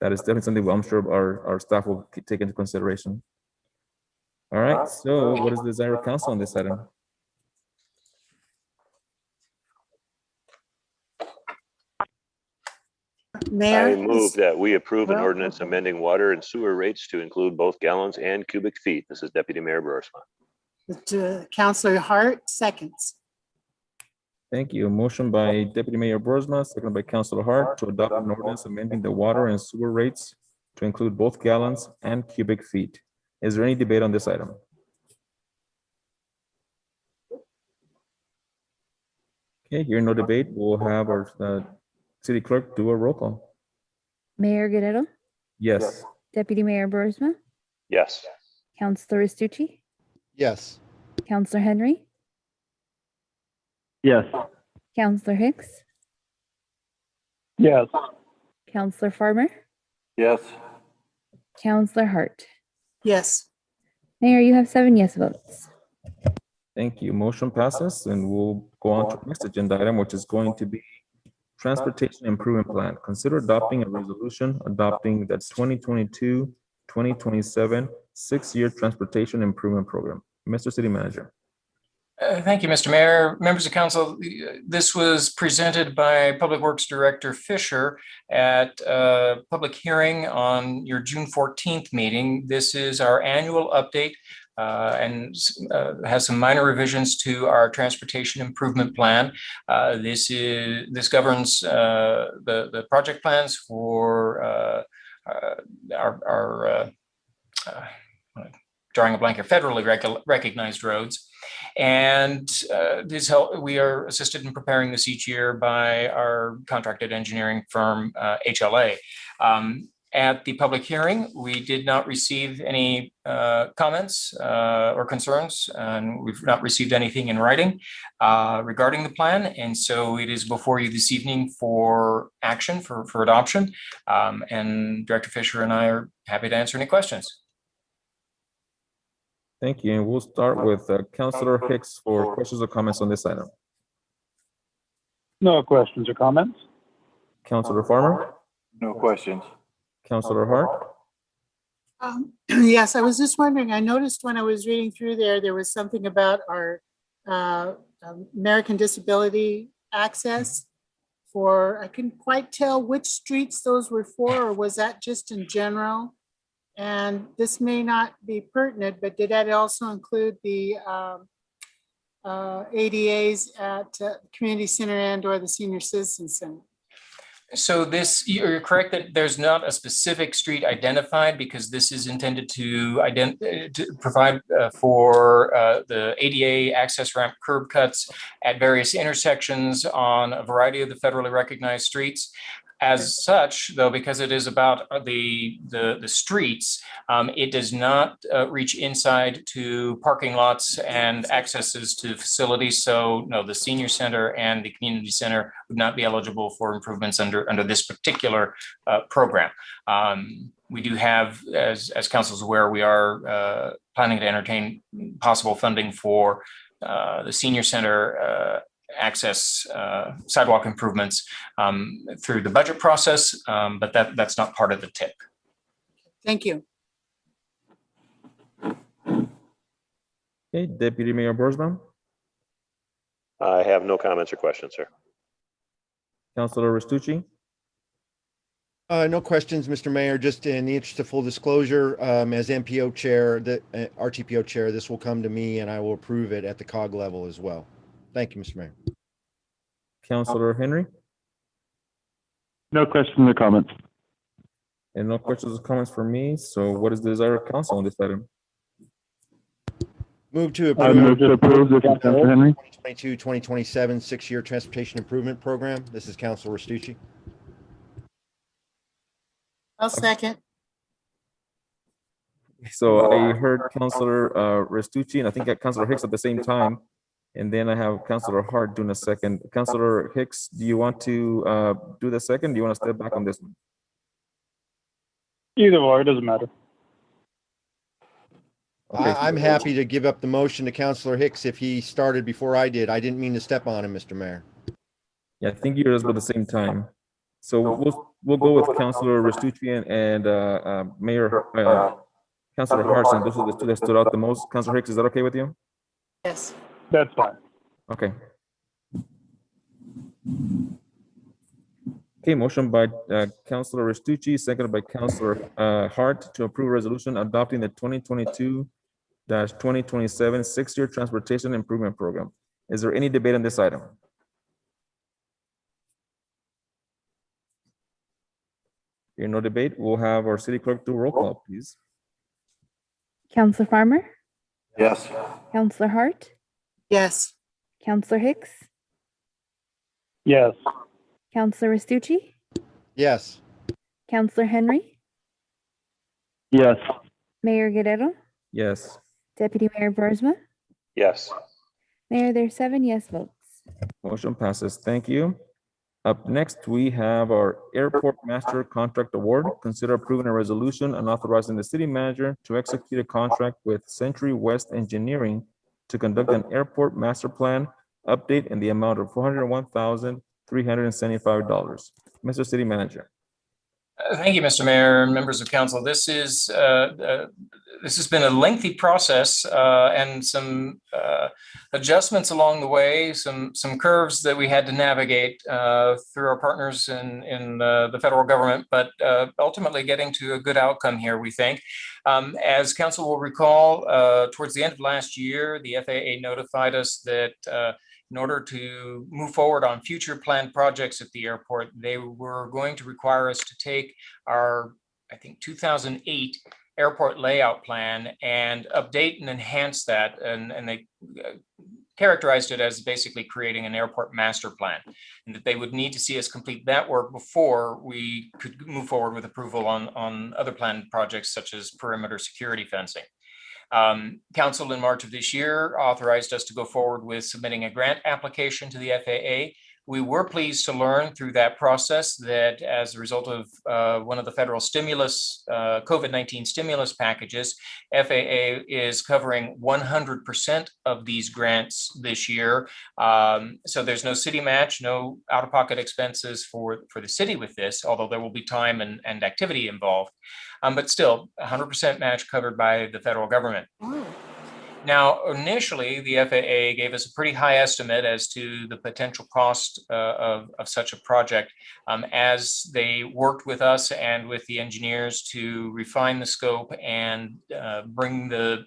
that is definitely something I'm sure our staff will take into consideration. All right. So what is the desire of council on this item? Mayor, I move that we approve an ordinance amending water and sewer rates to include both gallons and cubic feet. This is Deputy Mayor Boersma. Councilor Hart, seconds. Thank you. A motion by Deputy Mayor Boersma, seconded by Councilor Hart to adopt an ordinance amending the water and sewer rates to include both gallons and cubic feet. Is there any debate on this item? Okay, hearing no debate, we'll have our city clerk do a roll call. Mayor Guerrero, Yes. Deputy Mayor Burisma, Yes. Councilor Restucci, Yes. Councilor Henry, Yes. Councilor Hicks, Yes. Councilor Farmer, Yes. Councilor Hart. Yes. Mayor, you have 7 yes votes. Thank you. Motion passes, and we'll go on to the next agenda item, which is going to be Transportation Improvement Plan. Consider adopting a resolution adopting the 2022-2027 6-year Transportation Improvement Program. Mr. City Manager. Thank you, Mr. Mayor. Members of council, this was presented by Public Works Director Fisher at a public hearing on your June 14th meeting. This is our annual update and has some minor revisions to our transportation improvement plan. This governs the project plans for our drawing a blank here, federally recognized roads. And we are assisted in preparing this each year by our contracted engineering firm, HLA. At the public hearing, we did not receive any comments or concerns, and we've not received anything in writing regarding the plan. And so it is before you this evening for action, for adoption. And Director Fisher and I are happy to answer any questions. Thank you. And we'll start with Councilor Hicks for questions or comments on this item. No questions or comments. Councilor Farmer, No questions. Councilor Hart, Yes, I was just wondering, I noticed when I was reading through there was something about our American Disability Access for, I couldn't quite tell which streets those were for, or was that just in general? And this may not be pertinent, but did that also include the ADAs at Community Center and or the Senior Citizen Center? So you're correct that there's not a specific street identified because this is intended to provide for the ADA access ramp curb cuts at various intersections on a variety of the federally recognized streets. As such, though, because it is about the streets, it does not reach inside to parking lots and accesses to facilities. So no, the senior center and the community center would not be eligible for improvements under this particular program. We do have, as council is aware, we are planning to entertain possible funding for the senior center access sidewalk improvements through the budget process, but that's not part of the TIP. Thank you. okay, Deputy Mayor Burisma, I have no comments or questions, sir. Councilor Restucci, No questions, Mr. Mayor. Just in the interest of full disclosure, as MPO chair, the RTPO chair, this will come to me and I will approve it at the COG level as well. Thank you, Mr. Mayor. Councilor Henry, No questions or comments. and no questions or comments for me. So what is the desire of council on this item? Move to I move to approve this, Councilor Henry. 2022-2027 6-year transportation improvement program. This is Councilor Restucci. I'll second. So I heard Councilor Restucci, and I think Councilor Hicks at the same time. And then I have Councilor Hart doing a second. Councilor Hicks, do you want to do the second? Do you want to step back on this one? Either or, it doesn't matter. Okay. I'm happy to give up the motion to Councilor Hicks if he started before I did. I didn't mean to step on him, Mr. Mayor. Yeah, I think you're at the same time. So we'll go with Councilor Restucci and Mayor Councilor Hart, and those are the two that stood out the most. Councilor Hicks, is that okay with you? Yes. That's fine. Okay. Okay, motion by Councilor Restucci, seconded by Councilor Hart to approve a resolution adopting the 2022-2027 6-year transportation improvement program. Is there any debate on this item? Here, no debate. We'll have our city clerk do a roll call, please. Councilor Farmer, Yes. Councilor Hart, Yes. Councilor Hicks, Yes. Counselor Restucci, Yes. Counselor Henry, Yes. Mayor Guerrero, Yes. Deputy Mayor Burisma. Yes. Mayor, there's 7 yes votes. Motion passes. Thank you. Up next, we have our Airport Master Contract Award. Consider approving a resolution and authorizing the city manager to execute a contract with Century West Engineering to conduct an airport master plan update in the amount of $401,375. Mr. City Manager. Thank you, Mr. Mayor, and members of council. This has been a lengthy process and some adjustments along the way, some curves that we had to navigate through our partners in the federal government, but ultimately getting to a good outcome here, we think. As council will recall, towards the end of last year, the FAA notified us that in order to move forward on future planned projects at the airport, they were going to require us to take our, I think, 2008 airport layout plan and update and enhance that. And they characterized it as basically creating an airport master plan, and that they would need to see us complete that work before we could move forward with approval on other planned projects such as perimeter security fencing. Council in March of this year authorized us to go forward with submitting a grant application to the FAA. We were pleased to learn through that process that as a result of one of the federal stimulus, COVID-19 stimulus packages, FAA is covering 100% of these grants this year. So there's no city match, no out-of-pocket expenses for the city with this, although there will be time and activity involved. But still, 100% match covered by the federal government. Now, initially, the FAA gave us a pretty high estimate as to the potential cost of such a project as they worked with us and with the engineers to refine the scope and bring the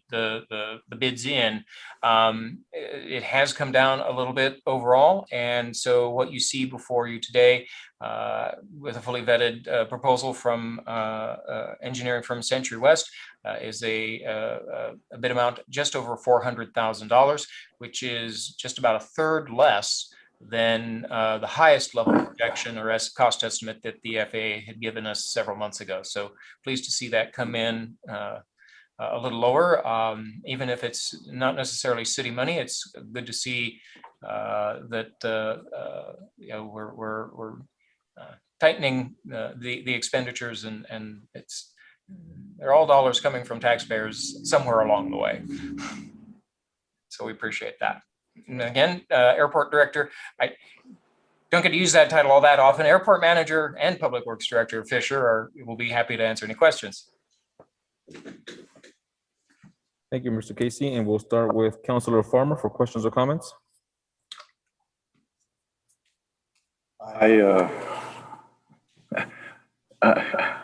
bids in. It has come down a little bit overall. And so what you see before you today with a fully vetted proposal from engineering firm Century West is a bid amount just over $400,000, which is just about a third less than the highest level projection or cost estimate that the FAA had given us several months ago. So pleased to see that come in a little lower, even if it's not necessarily city money. It's good to see that you know, we're tightening the expenditures, and they're all dollars coming from taxpayers somewhere along the way. So we appreciate that. And again, airport director, I don't get to use that title all that often. Airport manager and public works director Fisher will be happy to answer any questions. Thank you, Mr. Casey. And we'll start with Councilor Farmer for questions or comments.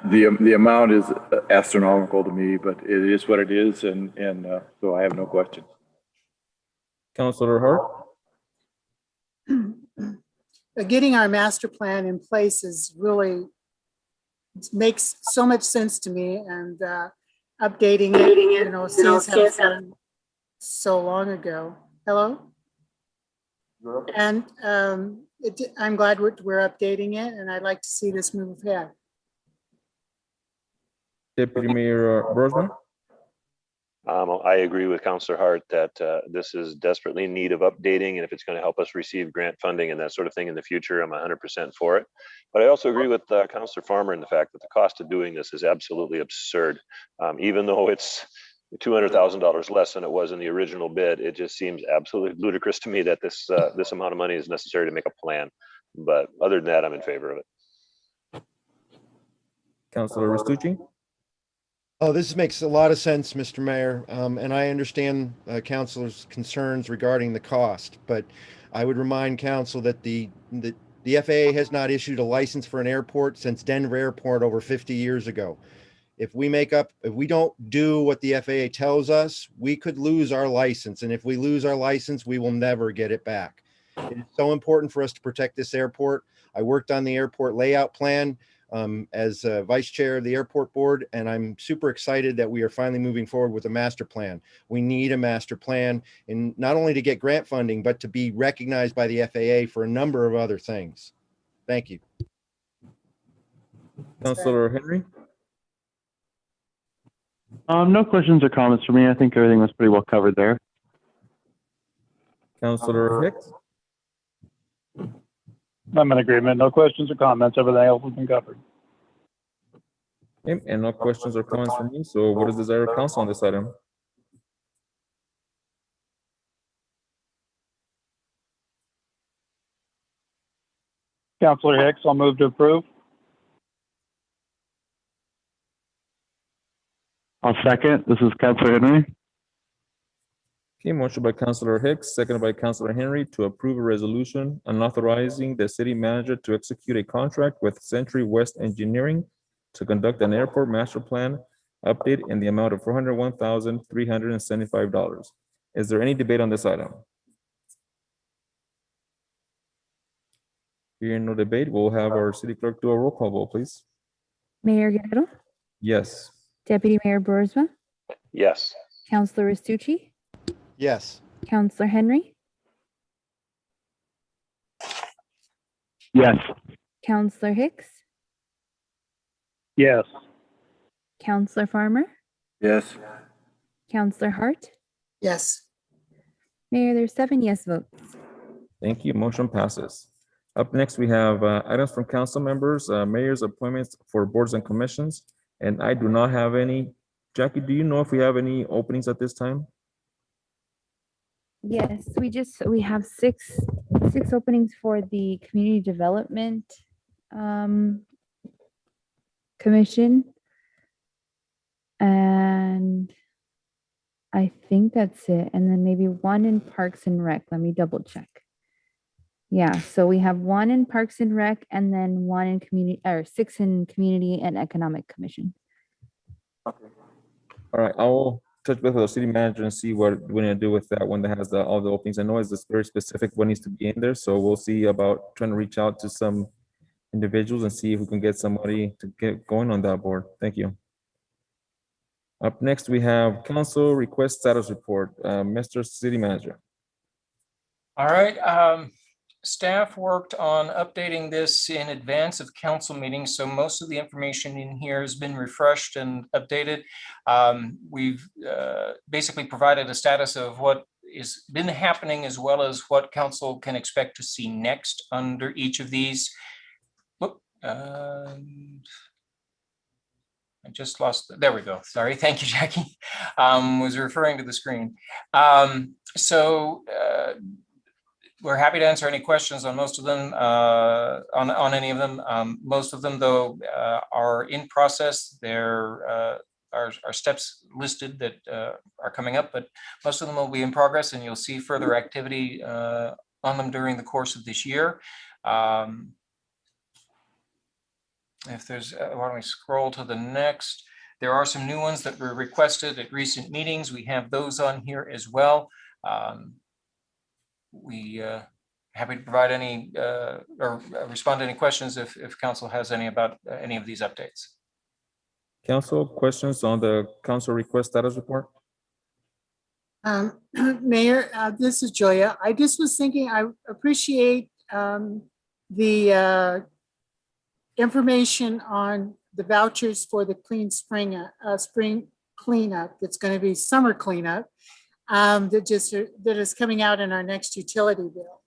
The amount is astronomical to me, but it is what it is, and so I have no question. Councilor Hart. Getting our master plan in place is really makes so much sense to me, and updating it, you know, seems how it's done so long ago. Hello? And I'm glad we're updating it, and I'd like to see this move ahead. Deputy Mayor Burisma. I agree with Councilor Hart that this is desperately in need of updating, and if it's going to help us receive grant funding and that sort of thing in the future, I'm 100% for it. But I also agree with Councilor Farmer in the fact that the cost of doing this is absolutely absurd. Even though it's $200,000 less than it was in the original bid, it just seems absolutely ludicrous to me that this amount of money is necessary to make a plan. But other than that, I'm in favor of it. Councilor Restucci. Oh, this makes a lot of sense, Mr. Mayor, and I understand councilor's concerns regarding the cost, but I would remind council that the FAA has not issued a license for an airport since Denver Airport over 50 years ago. If we don't do what the FAA tells us, we could lose our license, and if we lose our license, we will never get it back. It is so important for us to protect this airport. I worked on the airport layout plan. as vice chair of the airport board, and I'm super excited that we are finally moving forward with a master plan. We need a master plan, and not only to get grant funding, but to be recognized by the FAA for a number of other things. Thank you. Councilor Henry? No questions or comments for me. I think everything was pretty well covered there. Councilor Hicks? I'm in agreement. No questions or comments. Everything else has been covered. Okay, and no questions or comments from me. So what is the desire of council on this item? Councilor Hicks, I'll move to approve. I'll second. This is Councilor Henry. Okay, motion by Councilor Hicks, seconded by Councilor Henry to approve a resolution and authorizing the city manager to execute a contract with Century West Engineering to conduct an airport master plan update in the amount of $401,375. Is there any debate on this item? Hearing no debate, we'll have our city clerk do a roll call vote, please. Mayor Guerrero, Yes. Deputy Mayor Burisma, Yes. Councilor Restucci, Yes. Councilor Henry, Yes. Councilor Hicks, Yes. Councilor Farmer, Yes. Councilor Hart. Yes. Mayor, there's 7 yes votes. Thank you. Motion passes. Up next, we have items from council members, mayor's appointments for boards and commissions, and I do not have any. Jackie, do you know if we have any openings at this time? Yes, we have six openings for the Community Development Commission. And I think that's it. And then maybe 1 in Parks and Rec. Let me double check. Yeah, so we have 1 in Parks and Rec and then 1 in community, or 6 in Community and Economic Commission. All right, I will touch base with the city manager and see what we're gonna do with that one that has all the openings. I know it's very specific what needs to be in there, so we'll see about trying to reach out to some individuals and see if we can get somebody to get going on that board. Thank you. Up next, we have council request status report. Mr. City Manager. All right, staff worked on updating this in advance of council meetings, so most of the information in here has been refreshed and updated. We've basically provided a status of what has been happening as well as what council can expect to see next under each of these. I just lost, there we go. Sorry, thank you, Jackie. Was referring to the screen. We're happy to answer any questions on most of them, on any of them. Most of them, though, are in process. There are steps listed that are coming up, but most of them will be in progress, and you'll see further activity on them during the course of this year. If there's, why don't we scroll to the next? There are some new ones that were requested at recent meetings. We have those on here as well. We happy to provide any or respond to any questions if council has any about any of these updates. Council, questions on the council request status report? Mayor, this is Joya. I just was thinking, I appreciate the information on the vouchers for the clean spring cleanup. That's going to be summer cleanup. That is coming out in our next utility bill.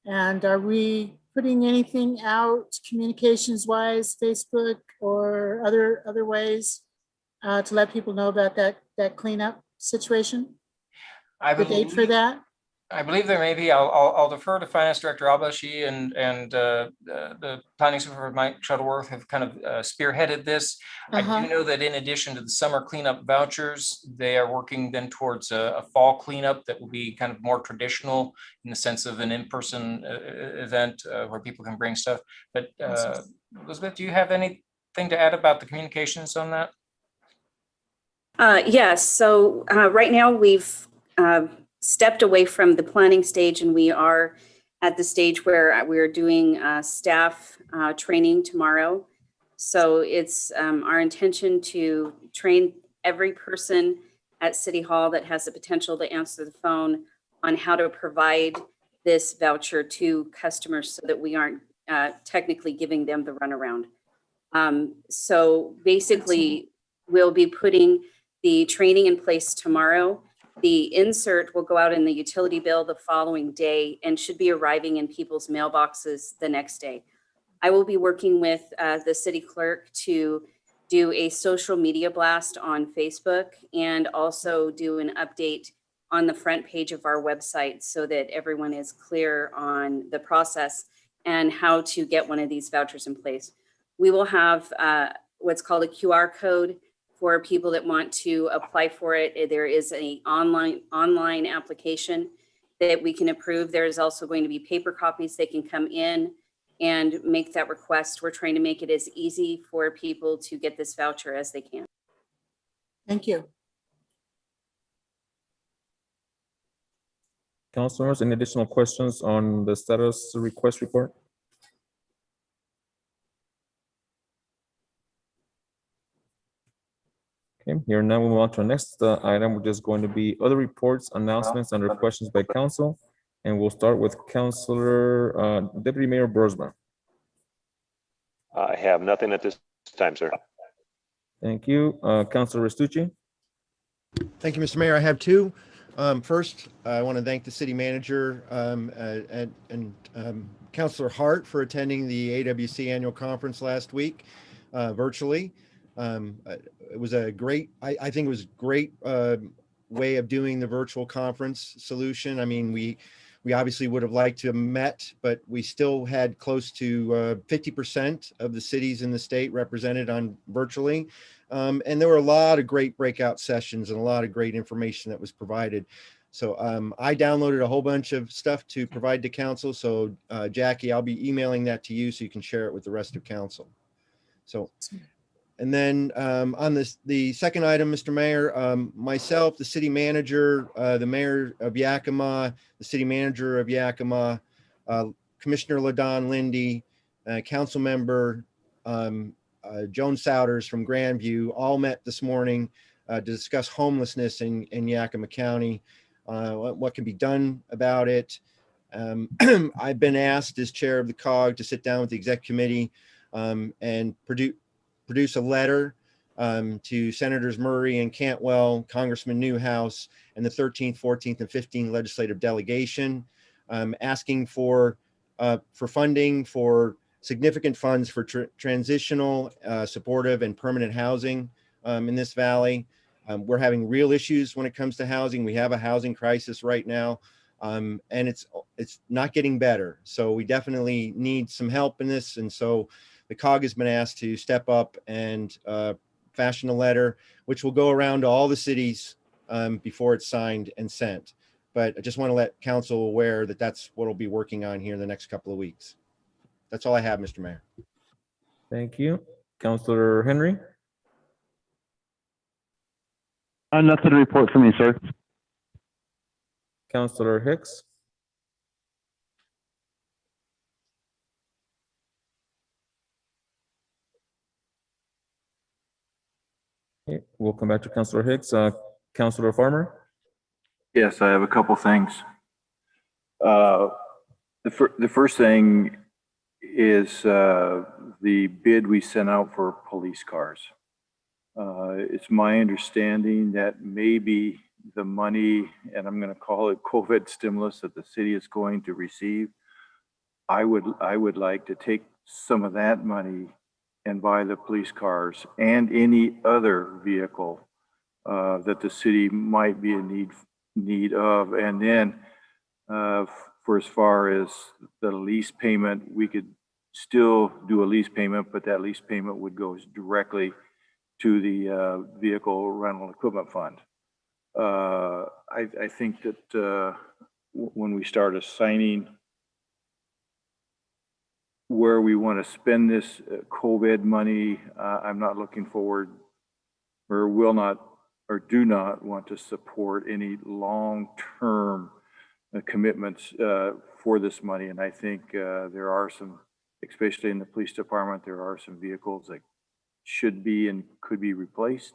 And are we putting anything out communications wise, Facebook or other ways to let people know about that cleanup situation? The date for that? I believe there may be. I'll defer to Finance Director Albashi and the Planning Supervisor Mike Shuttleworth have kind of spearheaded this. I do know that in addition to the summer cleanup vouchers, they are working then towards a fall cleanup that will be kind of more traditional in the sense of an in-person event where people can bring stuff. But Elizabeth, do you have anything to add about the communications on that? Yes. So right now we've stepped away from the planning stage, and we are at the stage where we're doing staff training tomorrow So it's our intention to train every person at City Hall that has the potential to answer the phone on how to provide this voucher to customers so that we aren't technically giving them the runaround. So basically, we'll be putting the training in place tomorrow. The insert will go out in the utility bill the following day and should be arriving in people's mailboxes the next day. I will be working with the city clerk to do a social media blast on Facebook and also do an update on the front page of our website so that everyone is clear on the process and how to get one of these vouchers in place. We will have what's called a QR code for people that want to apply for it. There is an online application that we can approve. There is also going to be paper copies. They can come in and make that request. We're trying to make it as easy for people to get this voucher as they can. Thank you. Councilors, any additional questions on the status request report? Okay, here now we move on to our next item, which is going to be other reports, announcements, and questions by council. And we'll start with Councilor Deputy Mayor Boersma. I have nothing at this time, sir. Thank you. Councilor Restucci. Thank you, Mr. Mayor. I have two. First, I want to thank the city manager and Councilor Hart for attending the AWC annual conference last week virtually. It was a great, I think it was a great way of doing the virtual conference solution. I mean, we obviously would have liked to have met, but we still had close to 50% of the cities in the state represented on virtually. And there were a lot of great breakout sessions and a lot of great information that was provided. So I downloaded a whole bunch of stuff to provide to council. So Jackie, I'll be emailing that to you so you can share it with the rest of council. So, and then on the second item, Mr. Mayor, myself, the city manager, the mayor of Yakima, the city manager of Yakima, Commissioner LaDon Lindy, council member Joan Souders from Grandview, all met this morning to discuss homelessness in Yakima County, what can be done about it. I've been asked as chair of the COG to sit down with the exec committee and produce a letter to Senators Murray and Cantwell, Congressman Newhouse, and the 13th, 14th, and 15th legislative delegation, asking for funding for significant funds for transitional, supportive, and permanent housing in this valley. We're having real issues when it comes to housing. We have a housing crisis right now, and it's not getting better. So we definitely need some help in this. And so the COG has been asked to step up and fashion a letter, which will go around to all the cities before it's signed and sent. But I just want to let council aware that that's what we'll be working on here in the next couple of weeks. That's all I have, Mr. Mayor. Thank you. Councilor Henry. Nothing to report from me, sir. Councilor Hicks. Okay, we'll come back to Councilor Hicks. Councilor Farmer. Yes, I have a couple things. The first thing is the bid we sent out for police cars. It's my understanding that maybe the money, and I'm going to call it COVID stimulus, that the city is going to receive, I would like to take some of that money and buy the police cars and any other vehicle that the city might be in need of. And then for as far as the lease payment, we could still do a lease payment, but that lease payment would go directly to the vehicle rental equipment fund. I think that when we start assigning where we want to spend this COVID money, I'm not looking forward or will not or do not want to support any long-term commitments for this money. And I think there are some especially in the police department, there are some vehicles that should be and could be replaced.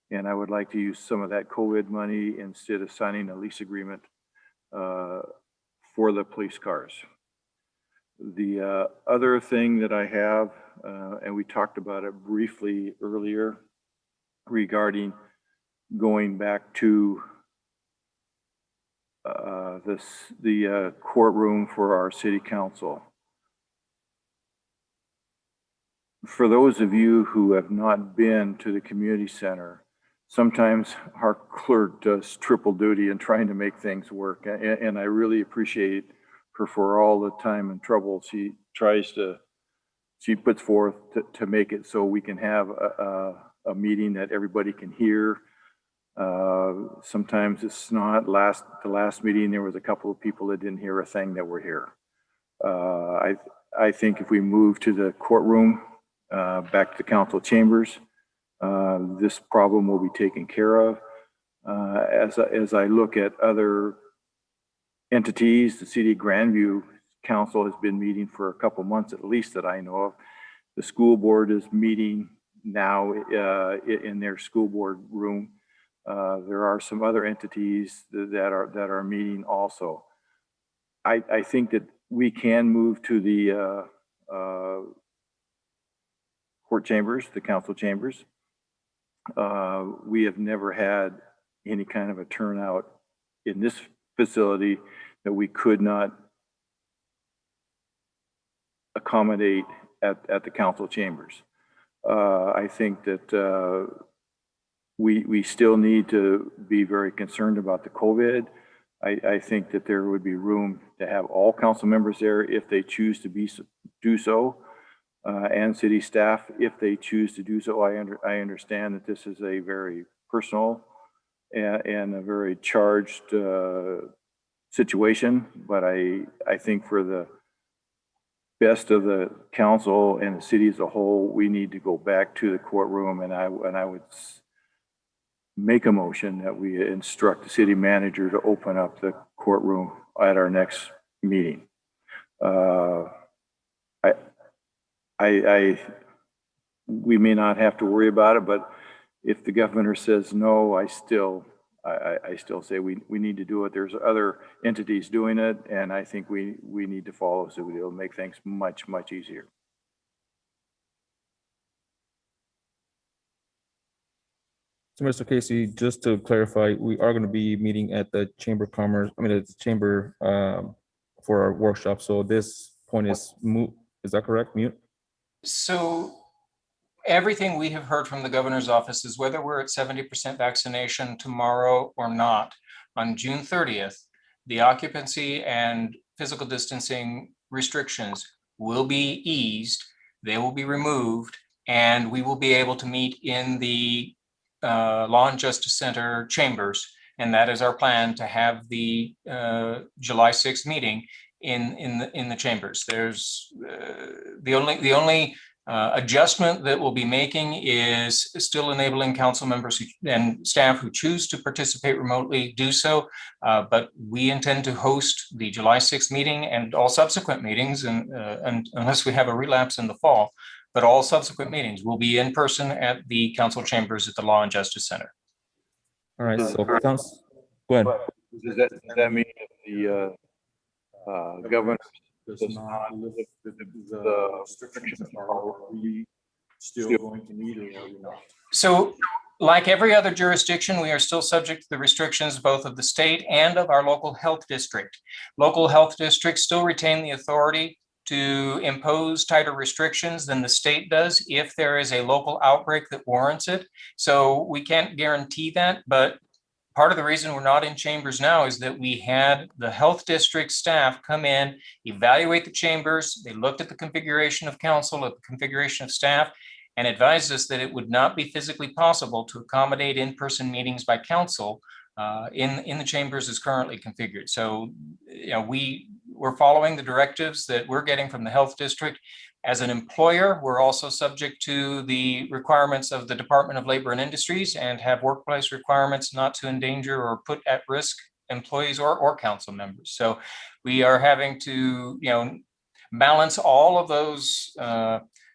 And I would like to use some of that COVID money instead of signing a lease agreement for the police cars. The other thing that I have, and we talked about it briefly earlier, regarding going back to the courtroom for our city council. For those of you who have not been to the community center, sometimes our clerk does triple duty in trying to make things work. And I really appreciate her for all the time and trouble she puts forth to make it so we can have a meeting that everybody can hear. Sometimes it's not. The last meeting, there was a couple of people that didn't hear a thing that were here. I think if we move to the courtroom, back to the council chambers, this problem will be taken care of. As I look at other entities, the city of Grandview Council has been meeting for a couple months at least that I know of. The school board is meeting now in their school board room. There are some other entities that are meeting also. I think that we can move to the court chambers, the council chambers. We have never had any kind of a turnout in this facility that we could not accommodate at the council chambers. I think that we still need to be very concerned about the COVID. I think that there would be room to have all council members there if they choose to do so, and city staff if they choose to do so. I understand that this is a very personal and a very charged situation, but I think for the best of the council and the city as a whole, we need to go back to the courtroom, and I would make a motion that we instruct the city manager to open up the courtroom at our next meeting. We may not have to worry about it, but if the governor says no, I still say we need to do it. There's other entities doing it, and I think we need to follow, so it'll make things much easier. So, Mr. Casey, just to clarify, we are going to be meeting at the Chamber of Commerce, at the Chamber for our workshop. So this point is moot. Is that correct? Mute? So everything we have heard from the governor's office is whether we're at 70% vaccination tomorrow or not, on June 30th, the occupancy and physical distancing restrictions will be eased, they will be removed, and we will be able to meet in the Law and Justice Center chambers. And that is our plan, to have the July 6th meeting in the chambers. There's the only adjustment that we'll be making is still enabling council members and staff who choose to participate remotely do so. But we intend to host the July 6th meeting and all subsequent meetings, and unless we have a relapse in the fall, but all subsequent meetings will be in person at the council chambers at the Law and Justice Center. All right, so council, go ahead. Does that mean that the governor does not lift the restrictions, are we still going to need it or not? So, like every other jurisdiction, we are still subject to the restrictions both of the state and of our local health district. Local health districts still retain the authority to impose tighter restrictions than the state does if there is a local outbreak that warrants it. So we can't guarantee that, but part of the reason we're not in chambers now is that we had the health district staff come in, evaluate the chambers. They looked at the configuration of council, at the configuration of staff, and advised us that it would not be physically possible to accommodate in-person meetings by council in the chambers as currently configured. So, we're following the directives that we're getting from the health district. As an employer, we're also subject to the requirements of the Department of Labor and Industries and have workplace requirements not to endanger or put at risk employees or council members. So we are having to, balance all of those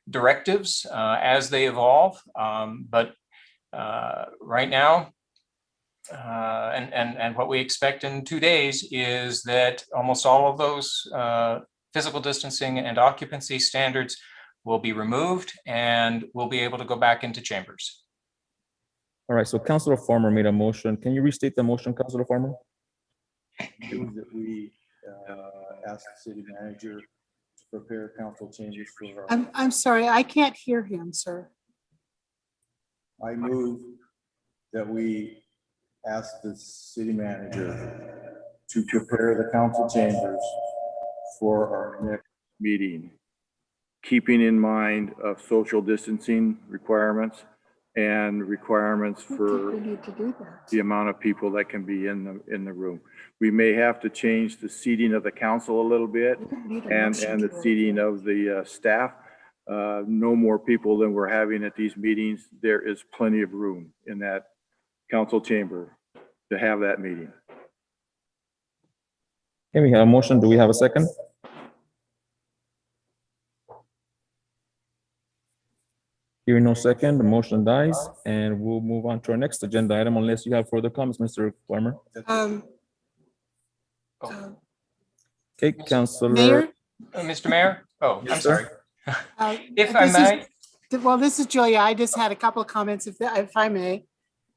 directives as they evolve. But right now, and what we expect in 2 days is that almost all of those physical distancing and occupancy standards will be removed and we'll be able to go back into chambers. All right, so Councilor Farmer made a motion. Can you restate the motion, Councilor Farmer? Move that we ask the city manager to prepare council changes for our. I'm sorry, I can't hear him, sir. I move that we ask the city manager to prepare the council chambers for our next meeting, keeping in mind of social distancing requirements and requirements for We need to do that. the amount of people that can be in the room. We may have to change the seating of the council a little bit We don't need a and motion the to seating of the staff. No more people than we're having at these meetings. There is plenty of room in that council chamber to have that meeting. Okay, we have a motion. Do we have a second? Hearing no second, the motion dies, and we'll move on to our next agenda item unless you have further comments, Mr. Farmer. Okay, Councilor. Mayor? Mr. Mayor? Oh, Yes, I'm sir. sorry. If I may. Well, this is Julia. I just had a couple of comments, if I may.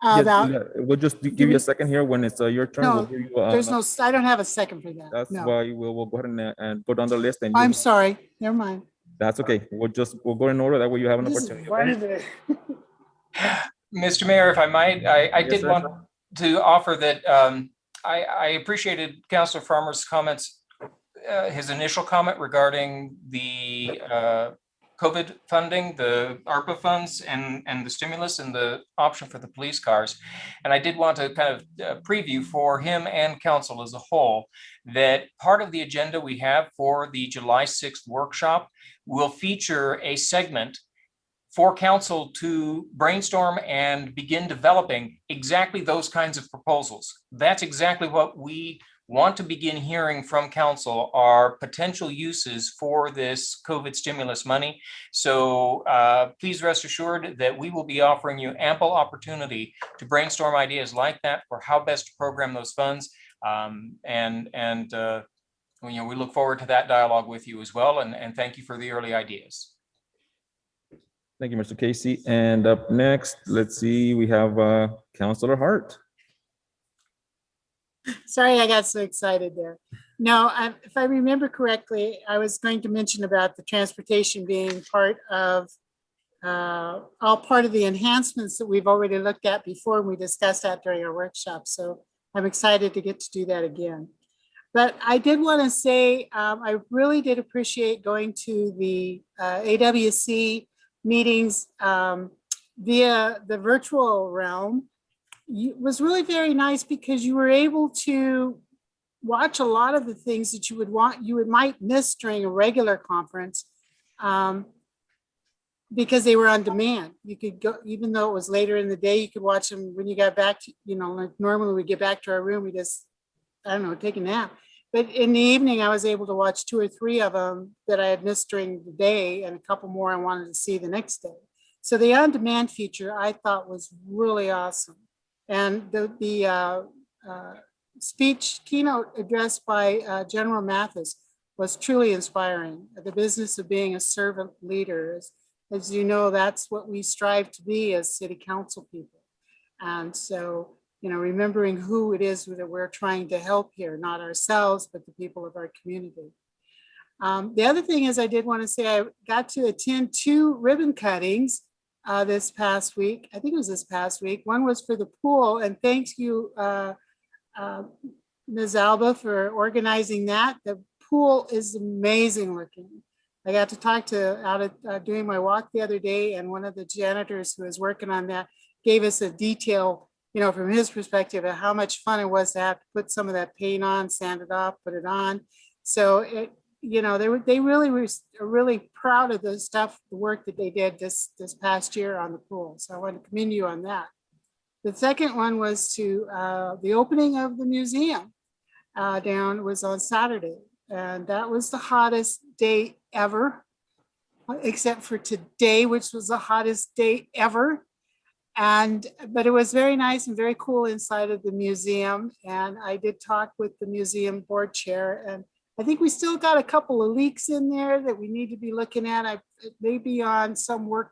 Yes, About, we'll just give you a second here. When it's your turn, we'll no, give you. there's no, I don't have a second for that. That's No. why we'll go ahead and put on the list and. I'm sorry. Never mind. That's okay. We'll go in order. That way you have an This is opportunity. Okay? Mr. Mayor, if I might, I Yes, did sir. want to offer that I appreciated Councilor Farmer's comments, his initial comment regarding the COVID funding, the ARPA funds and the stimulus and the option for the police cars. And I did want to kind of preview for him and council as a whole that part of the agenda we have for the July 6th workshop will feature a segment for council to brainstorm and begin developing exactly those kinds of proposals. That's exactly what we want to begin hearing from council are potential uses for this COVID stimulus money. So please rest assured that we will be offering you ample opportunity to brainstorm ideas like that for how best to program those funds. We look forward to that dialogue with you as well. And thank you for the early ideas. Thank you, Mr. Casey. And up next, let's see, we have Councilor Hart. Sorry, I got so excited there. No, if I remember correctly, I was going to mention about the transportation being part of all part of the enhancements that we've already looked at before, and we discussed that during our workshop. So I'm excited to get to do that again. But I did want to say, I really did appreciate going to the AWC meetings via the virtual realm. It was really very nice because you were able to watch a lot of the things that you might miss during a regular conference because they were on demand. You could go, even though it was later in the day, you could watch them when you got back to, like normally we get back to our room, we just, I don't know, take a nap. But in the evening, I was able to watch 2 or 3 of them that I had missed during the day and a couple more I wanted to see the next day. So the on-demand feature I thought was really awesome. And the speech keynote address by General Mathis was truly inspiring. The business of being a servant leader, as you know, that's what we strive to be as city council people. And so, remembering who it is that we're trying to help here, not ourselves, but the people of our community. The other thing is I did want to say I got to attend 2 ribbon cuttings this past week. I think it was this past week. One was for the pool, and thanks you, Ms. Alba, for organizing that. The pool is amazing looking. I got to talk to out at doing my walk the other day, and one of the janitors who was working on that gave us a detail, from his perspective of how much fun it was to have to put some of that paint on, sand it off, put it on. So they really were really proud of the work that they did this past year on the pool. So I want to commend you on that. The second one was to the opening of the museum was on Saturday. And that was the hottest day ever, except for today, which was the hottest day ever. But it was very nice and very cool inside of the museum. And I did talk with the museum board chair, and I think we still got a couple of leaks in there that we need to be looking at. It may be on some work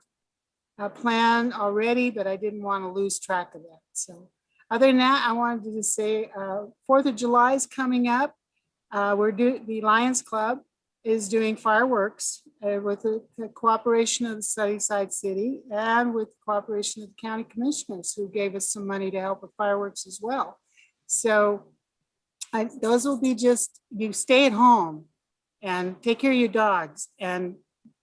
plan already, but I didn't want to lose track of that. So other than that, I wanted to say 4th of July is coming up. The Lions Club is doing fireworks with the cooperation of the Sunnyside City and with the cooperation of the county commissioners, who gave us some money to help with fireworks as well. So those will be just, you stay at home and take care of your dogs and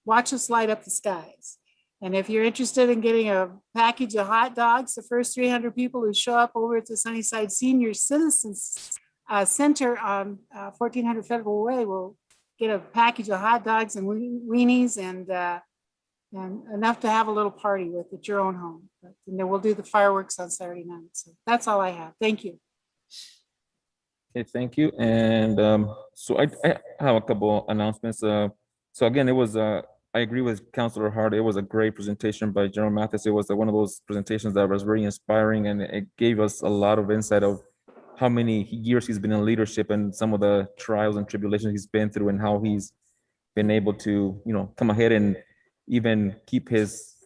watch us light up the skies. And if you're interested in getting a package of hot dogs, the first 300 people who show up over at the Sunnyside Senior Citizens Center on 1400 Federal Way will get a package of hot dogs and weenies and enough to have a little party with at your own home. And then we'll do the fireworks on Saturday night. So that's all I have. Thank you. Okay, thank you. And so I have a couple announcements. So again, it was I agree with Councilor Hart. It was a great presentation by General Mathis. It was one of those presentations that was very inspiring, and it gave us a lot of insight of how many years he's been in leadership and some of the trials and tribulations he's been through, and how he's been able to, come ahead and even keep his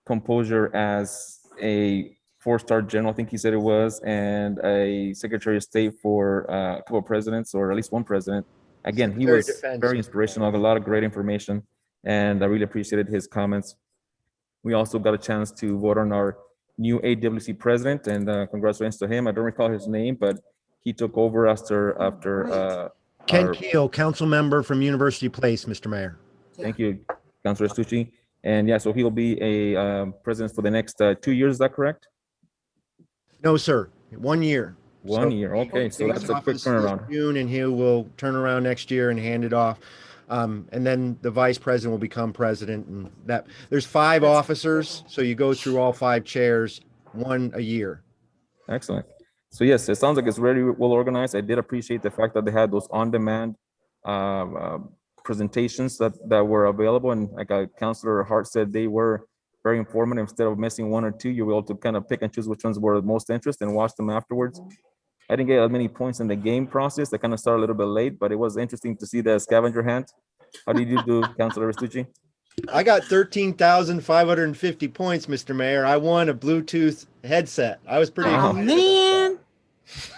composure as a 4-star general, I think he said it was, and a Secretary of State for a couple of presidents, or at least one president. Again, he was very inspirational, a lot of great information, and I really appreciated his comments. We also got a chance to vote on our new AWC president, and congratulations to him. I don't recall his name, but he took over after Ken Keel, council member from University Place, Mr. Mayor. Thank you, Councilor Stucci. And yeah, so he'll be a president for the next 2 years, is that correct? No, sir. 1 year. 1 year. Okay, so that's a quick turnaround. June, and he will turn around next year and hand it off. And then the vice president will become president, and that there's 5 officers. So you go through all 5 chairs, 1 a year. Excellent. So yes, it sounds like it's very well organized. I did appreciate the fact that they had those on-demand presentations that were available. And like Councilor Hart said, they were very informative. Instead of missing 1 or 2, you were able to kind of pick and choose which ones were of most interest and watch them afterwards. I didn't get as many points in the game process. I kind of started a little bit late, but it was interesting to see the scavenger hunt. How did you do, Councilor Restucci? I got 13,550 points, Mr. Mayor. I won a Bluetooth headset. I was pretty man.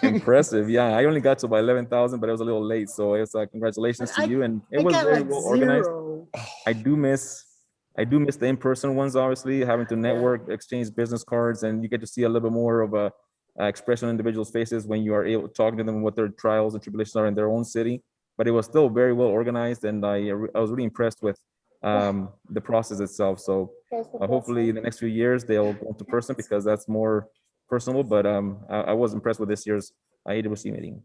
Impressive. Yeah, I only got to about 11,000, but it was a little late. So it's congratulations to you. And it was very well organized. I do miss the in-person ones, obviously, having to network, exchange business cards, and you get to see a little bit more of a expression on individuals' faces when you are able to talk to them what their trials and tribulations are in their own city. But it was still very well organized, and I was really impressed with the process itself. So hopefully in the next few years they'll go to person, because that's more personal. But I was impressed with this year's AWC meeting.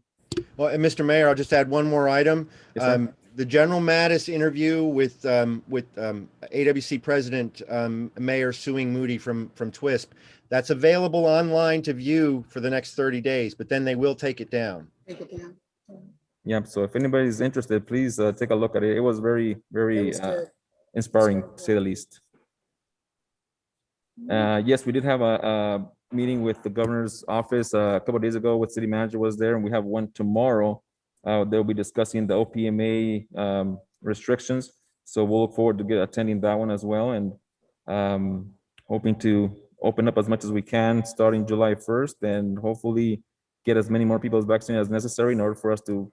Well, and Mr. Mayor, I'll just add one more item. Yes, the General Mattis interview with AWC President Mayor Suing Moody from TWISP, that's available online to view for the next 30 days, but then they will take it down. Yeah, so if anybody's interested, please take a look at it. It was very, very inspiring, to say the least. Yes, we did have a meeting with the governor's office a couple of days ago. With city manager was there, and we have one tomorrow. They'll be discussing the OPMA restrictions. So we'll look forward to attending that one as well, and hoping to open up as much as we can starting July 1st, and hopefully get as many more people vaccinated as necessary in order for us to,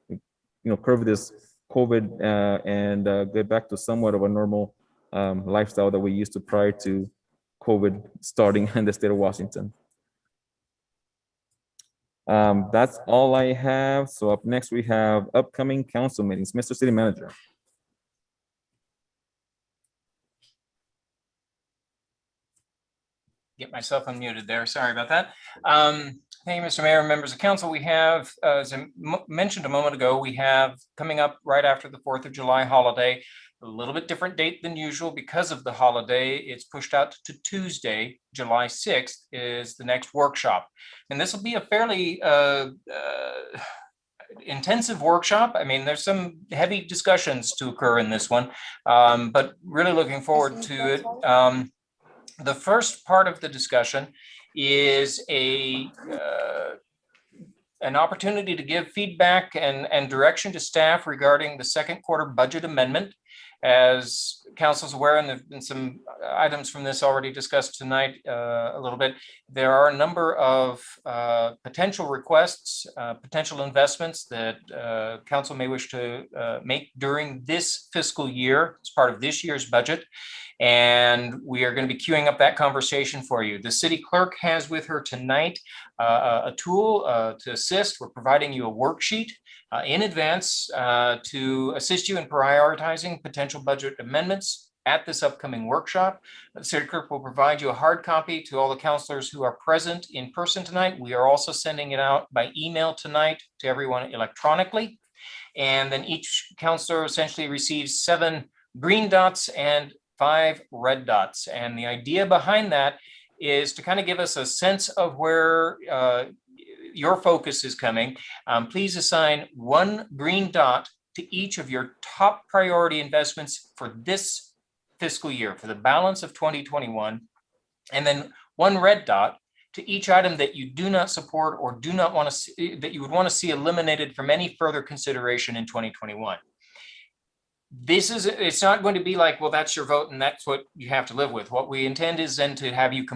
curb this COVID and get back to somewhat of a normal lifestyle that we used to prior to COVID starting in the state of Washington. That's all I have. So up next we have upcoming council meetings. Mr. City Manager. Get myself unmuted there. Sorry about that. Thank you, Mr. Mayor and members of council. We have, as I mentioned a moment ago, we have coming up right after the 4th of July holiday, a little bit different date than usual because of the holiday. It's pushed out to Tuesday, July 6th is the next workshop. And this will be a fairly intensive workshop. I mean, there's some heavy discussions to occur in this one, but really looking forward to it. The first part of the discussion is an opportunity to give feedback and direction to staff regarding the second quarter budget amendment. As council's aware, and there have been some items from this already discussed tonight a little bit, there are a number of potential requests, potential investments that council may wish to make during this fiscal year as part of this year's budget. And we are going to be queuing up that conversation for you. The city clerk has with her tonight a tool to assist. We're providing you a worksheet in advance to assist you in prioritizing potential budget amendments at this upcoming workshop. The city clerk will provide you a hard copy to all the councilors who are present in person tonight. We are also sending it out by email tonight to everyone electronically. And then each councilor essentially receives 7 green dots and 5 red dots. And the idea behind that is to kind of give us a sense of where your focus is coming. Please assign 1 green dot to each of your top priority investments for this fiscal year, for the balance of 2021, and then 1 red dot to each item that you do not support or do not want to see, that you would want to see eliminated from any further consideration in 2021. It's not going to be like, well, that's your vote and that's what you have to live with. What we intend is then to have you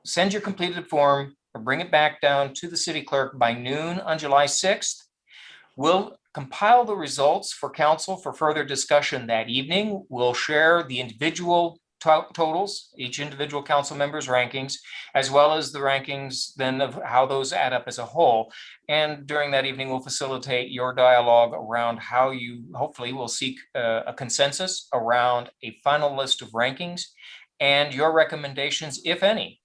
send your completed form or bring it back down to the city clerk by noon on July 6th. We'll compile the results for council for further discussion that evening. We'll share the individual totals, each individual council member's rankings, as well as the rankings then of how those add up as a whole. And during that evening, we'll facilitate your dialogue around how you hopefully will seek a consensus around a final list of rankings and your recommendations, if any,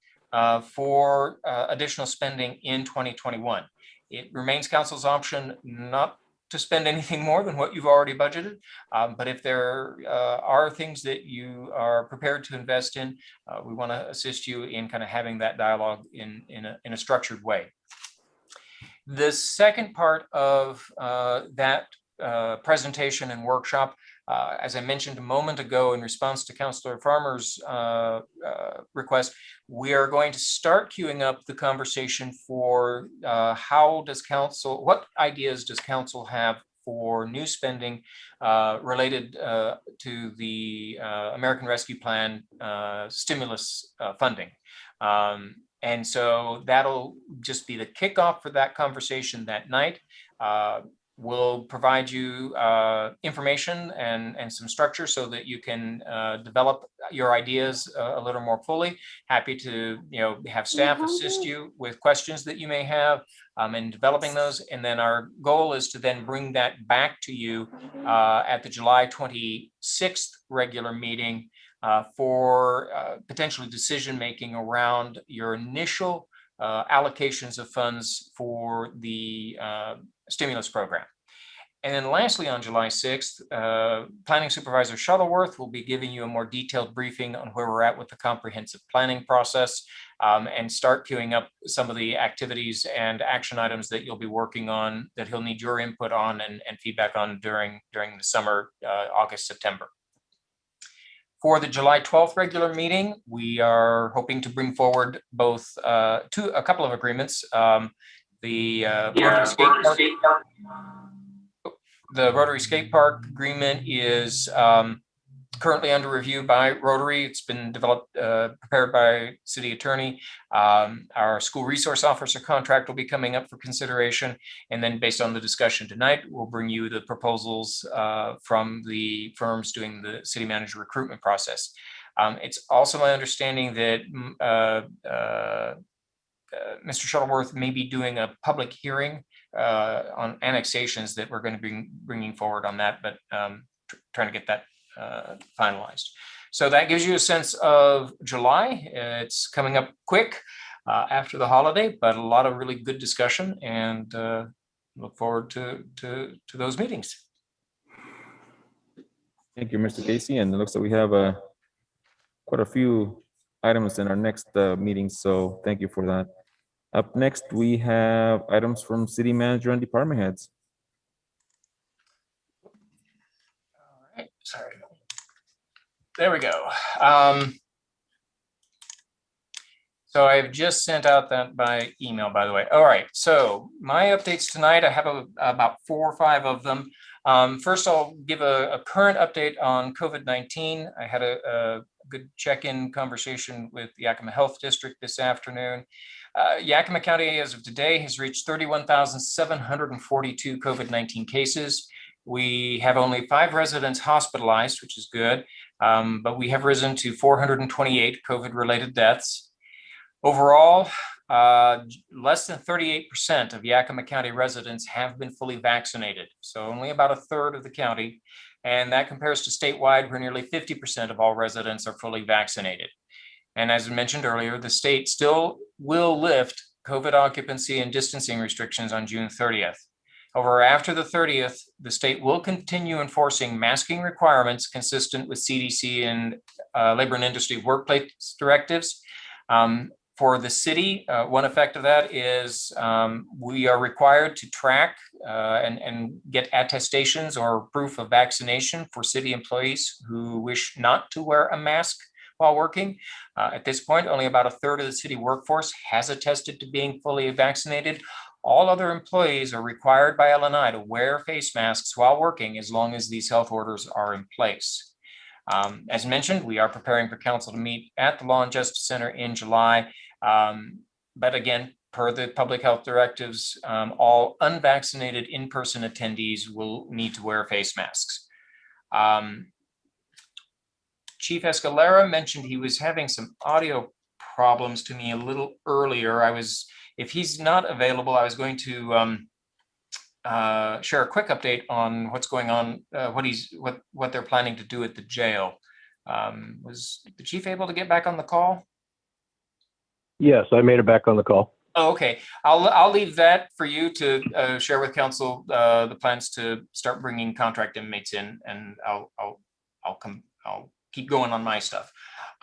for additional spending in 2021. It remains council's option not to spend anything more than what you've already budgeted. But if there are things that you are prepared to invest in, we want to assist you in kind of having that dialogue in a structured way. The second part of that presentation and workshop, as I mentioned a moment ago in response to Councillor Farmer's request, we are going to start queuing up the conversation for what ideas does council have for new spending related to the American Rescue Plan stimulus funding. And so that'll just be the kickoff for that conversation that night. We'll provide you information and some structure so that you can develop your ideas a little more fully. Happy to have staff assist you with questions that you may have in developing those. And then our goal is to then bring that back to you at the July 26th regular meeting for potentially decision-making around your initial allocations of funds for the stimulus program. And then lastly, on July 6th, Planning Supervisor Shuttleworth will be giving you a more detailed briefing on where we're at with the comprehensive planning process and start queuing up some of the activities and action items that you'll be working on that he'll need your input on and feedback on during the summer, August, September. For the July 12th regular meeting, we are hoping to bring forward both a couple of agreements. The Rotary Skate Park agreement is currently under review by Rotary. It's been prepared by city attorney. Our school resource officer contract will be coming up for consideration. And then based on the discussion tonight, we'll bring you the proposals from the firms doing the city manager recruitment process. It's also my understanding that Mr. Shuttleworth may be doing a public hearing on annexations that we're going to be bringing forward on that, but trying to get that finalized. So that gives you a sense of July. It's coming up quick after the holiday, but a lot of really good discussion, and look forward to those meetings. Thank you, Mr. Casey. And it looks like we have quite a few items in our next meeting, so thank you for that. Up next, we have items from city manager and department heads. Sorry. There we go. So I've just sent out that by email, by the way. All right, so my updates tonight, I have about 4 or 5 of them. First, I'll give a current update on COVID-19. I had a good check-in conversation with the Yakima Health District this afternoon. Yakima County, as of today, has reached 31,742 COVID-19 cases. We have only 5 residents hospitalized, which is good, but we have risen to 428 COVID-related deaths. Overall, less than 38% of Yakima County residents have been fully vaccinated, so only about a third of the county, and that compares to statewide where nearly 50% of all residents are fully vaccinated. And as I mentioned earlier, the state still will lift COVID occupancy and distancing restrictions on June 30th. However, after the 30th, the state will continue enforcing masking requirements consistent with CDC and labor and industry workplace directives. For the city, one effect of that is we are required to track and get attestations or proof of vaccination for city employees who wish not to wear a mask while working. At this point, only about a third of the city workforce has attested to being fully vaccinated. All other employees are required by LNI to wear face masks while working as long as these health orders are in place. As mentioned, we are preparing for council to meet at the Law and Justice Center in July. But again, per the public health directives, all unvaccinated in-person attendees will need to wear face masks. Chief Escalera mentioned he was having some audio problems to me a little earlier. If he's not available, I was going to share a quick update on what's going on, what they're planning to do at the jail. Was the chief able to get back on the call? Yes, I made it back on the call. Oh, okay. I'll leave that for you to share with council the plans to start bringing contract inmates in, and I'll keep going on my stuff.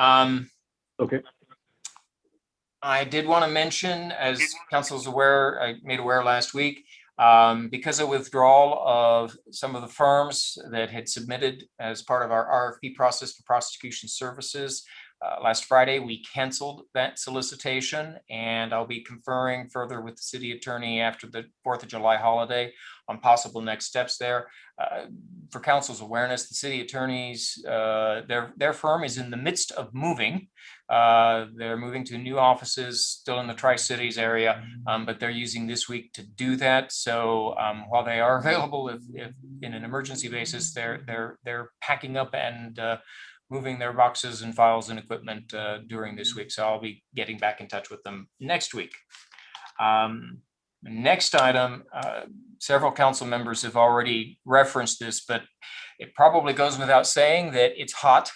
Okay. I did want to mention, as council's aware, I made aware last week, because of withdrawal of some of the firms that had submitted as part of our RFP process for prosecution services. Last Friday, we canceled that solicitation, and I'll be conferring further with the city attorney after the 4th of July holiday on possible next steps there. For council's awareness, the city attorneys, their firm is in the midst of moving. They're moving to new offices still in the Tri-Cities area, but they're using this week to do that. So while they are available if in an emergency basis, they're packing up and moving their boxes and files and equipment during this week. So I'll be getting back in touch with them next week. Next item, several council members have already referenced this, but it probably goes without saying that it's hot.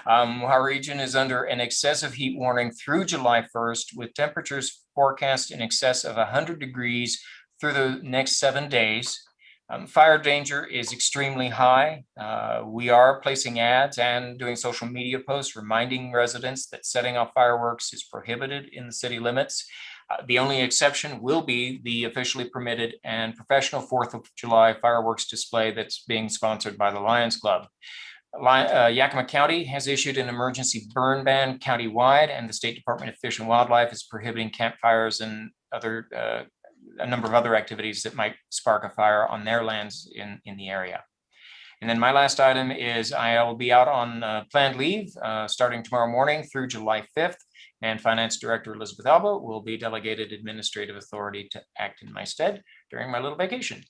Our region is under an excessive heat warning through July 1st, with temperatures forecast in excess of 100 degrees through the next 7 days. Fire danger is extremely high. We are placing ads and doing social media posts reminding residents that setting off fireworks is prohibited in the city limits. The only exception will be the officially permitted and professional 4th of July fireworks display that's being sponsored by the Lions Club. Yakima County has issued an emergency burn ban countywide, and the State Department of Fish and Wildlife is prohibiting campfires and a number of other activities that might spark a fire on their lands in the area. And then my last item is I'll be out on planned leave starting tomorrow morning through July 5th, and Finance Director Elizabeth Alba will be delegated administrative authority to act in my stead during my little vacation.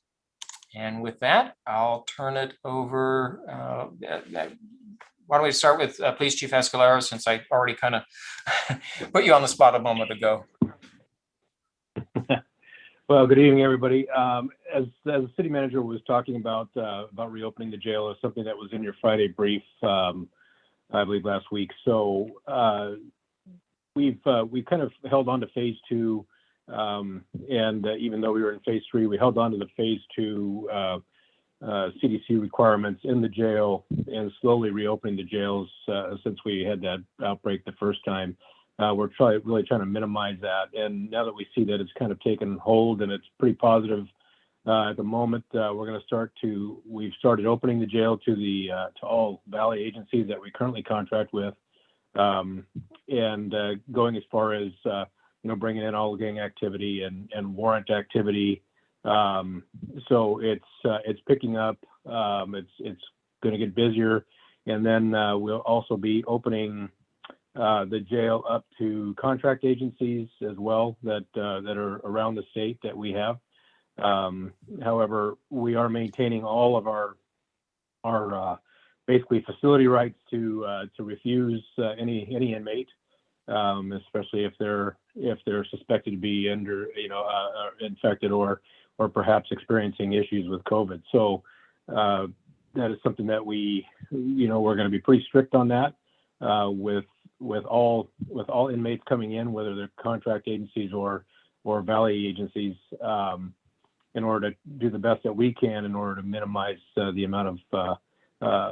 And with that, I'll turn it over. Why don't we start with Police Chief Escalera, since I already kind of put you on the spot a moment ago. Well, good evening, everybody. As the city manager was talking about reopening the jail, is something that was in your Friday brief, I believe last week. So we've kind of held on to phase 2, and even though we were in phase 3, we held on to the phase 2 CDC requirements in the jail and slowly reopening the jails since we had that outbreak the first time. We're really trying to minimize that. And now that we see that it's kind of taken hold and it's pretty positive At the moment, we're going to we've started opening the jail to all Valley agencies that we currently contract with, and going as far as bringing in all gang activity and warrant activity. So it's picking up. It's going to get busier, and then we'll also be opening the jail up to contract agencies as well that are around the state that we have. However, we are maintaining all of our basically facility rights to refuse any inmate, especially if they're suspected to be infected or perhaps experiencing issues with COVID. So that is something that we're going to be pretty strict on that with all inmates coming in, whether they're contract agencies or Valley agencies. In order to do the best that we can in order to minimize the amount of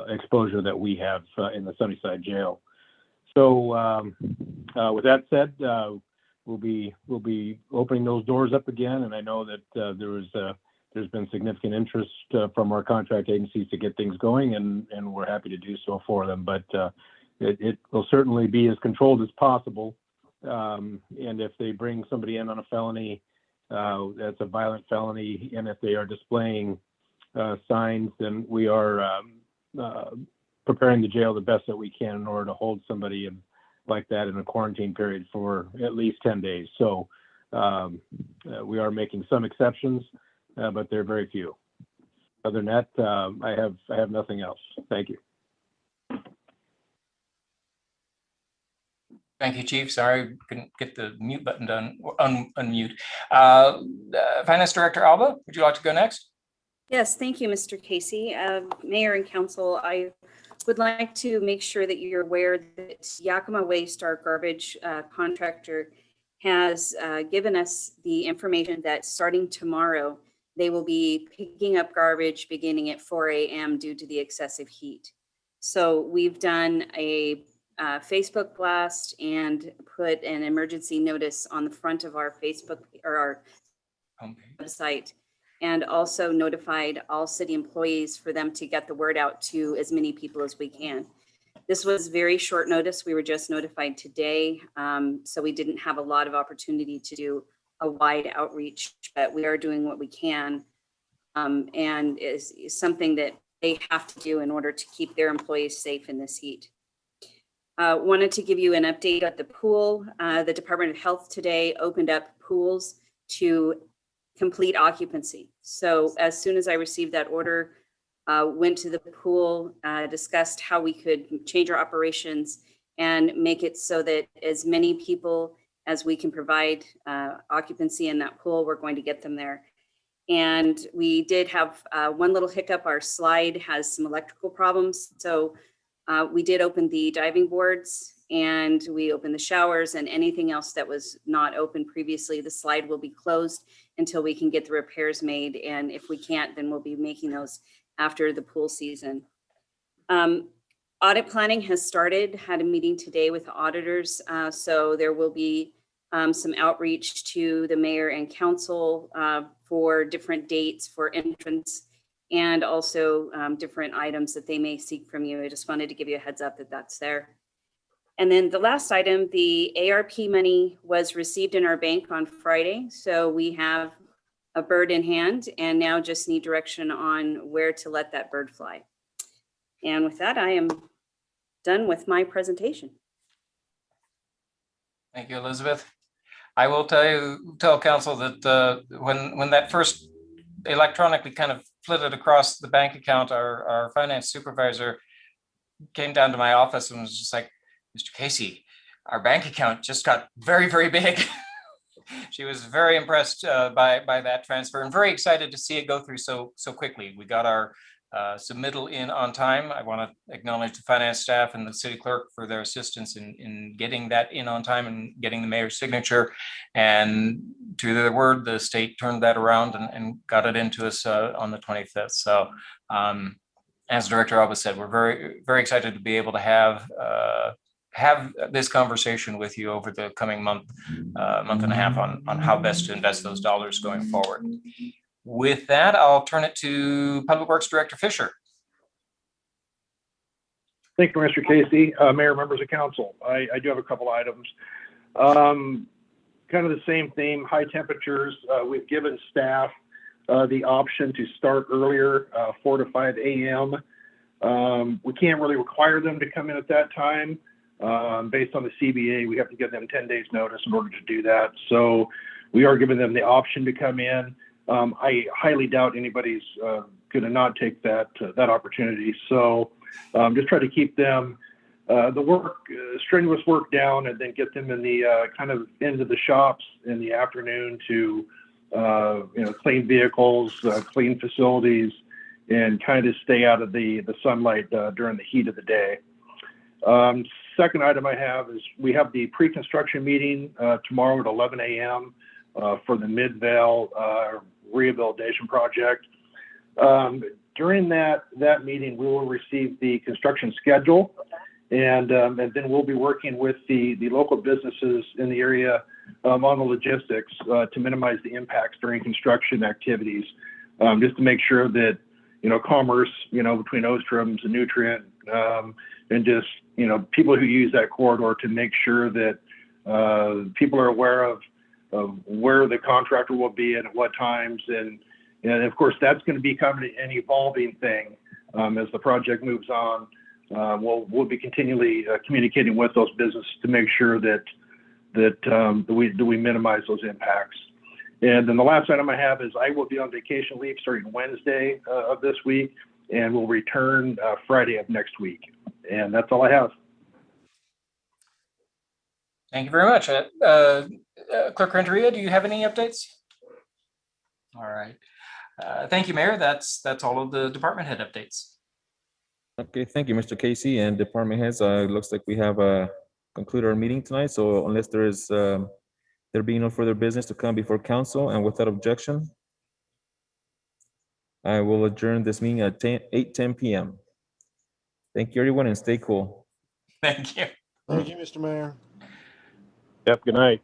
exposure that we have in the Sunnyside jail. So with that said, we'll be opening those doors up again, and I know that there's been significant interest from our contract agencies to get things going, and we're happy to do so for them. But it will certainly be as controlled as possible. And if they bring somebody in on a felony, that's a violent felony, and if they are displaying signs, then we are preparing the jail the best that we can in order to hold somebody like that in a quarantine period for at least 10 days. So we are making some exceptions, but they're very few. Other than that, I have nothing else. Thank you. Thank you, Chief. Sorry, couldn't get the mute button done, unmute. Finance Director Alba, would you like to go next? Yes, thank you, Mr. Casey. Mayor and Council, I would like to make sure that you're aware that Yakima Waste, our garbage contractor, has given us the information that starting tomorrow, they will be picking up garbage beginning at 4 a.m. due to the excessive heat. So we've done a Facebook blast and put an emergency notice on the front of our Facebook or our website, and also notified all city employees for them to get the word out to as many people as we can. This was very short notice. We were just notified today, so we didn't have a lot of opportunity to do a wide outreach, but we are doing what we can, and is something that they have to do in order to keep their employees safe in this heat. Wanted to give you an update at the pool. The Department of Health today opened up pools to complete occupancy. So as soon as I received that order, went to the pool, discussed how we could change our operations and make it so that as many people as we can provide occupancy in that pool, we're going to get them there. And we did have one little hiccup. Our slide has some electrical problems. So we did open the diving boards and we opened the showers, and anything else that was not open previously, the slide will be closed until we can get the repairs made. And if we can't, then we'll be making those after the pool season. Audit planning has started, had a meeting today with the auditors. So there will be some outreach to the mayor and council for different dates for entrance, and also different items that they may seek from you. I just wanted to give you a heads up that that's there. And then the last item, the ARP money was received in our bank on Friday. So we have a bird in hand and now just need direction on where to let that bird fly. And with that, I am done with my presentation. Thank you, Elizabeth. I will tell council that when that first electronically kind of flitted across the bank account, our finance supervisor came down to my office and was just like, Mr. Casey, our bank account just got very, very big. She was very impressed by that transfer and very excited to see it go through so quickly. We got our submittal in on time. I want to acknowledge the finance staff and the city clerk for their assistance in getting that in on time and getting the mayor's signature. And to their word, the state turned that around and got it into us on the 25th. So as Director Alba said, we're very, very excited to be able to have this conversation with you over the coming month and a half on how best to invest those dollars going forward. With that, I'll turn it to Public Works Director Fisher. Thank you, Mr. Casey. Mayor, members of council, I do have a couple items. Kind of the same theme, high temperatures. We've given staff the option to start earlier, 4 to 5 a.m. We can't really require them to come in at that time. Based on the CBA, we have to give them 10 days notice in order to do that. So we are giving them the option to come in. I highly doubt anybody's going to not take that opportunity. So just try to keep them the strenuous work down, and then get them in the kind of into the shops in the afternoon to clean vehicles, clean facilities, and kind of stay out of the sunlight during the heat of the day. Second item I have is we have the pre-construction meeting tomorrow at 11 a.m. For the Midvale rehabilitation project. During that meeting, we will receive the construction schedule, and then we'll be working with the local businesses in the area on the logistics to minimize the impacts during construction activities, just to make sure that commerce between Ostrom's and Nutrient and just people who use that corridor, to make sure that people are aware of where the contractor will be and at what times, and of course that's going to be kind of an evolving thing as the project moves on. We'll be continually communicating with those businesses to make sure that we minimize those impacts. And then the last item I have is I will be on vacation leave starting Wednesday of this week, and we'll return Friday of next week. And that's all I have. Thank you very much. Clerk Renteria, do you have any updates? All right. Thank you, Mayor. That's all of the department head updates. Okay, thank you, Mr. Casey and department heads. It looks like we have concluded our meeting tonight. So unless there being no further business to come before council, and without objection, I will adjourn this meeting at 8:10 p.m. Thank you, everyone, and stay cool. Thank you. Thank you, Mr. Mayor. Yep, good night.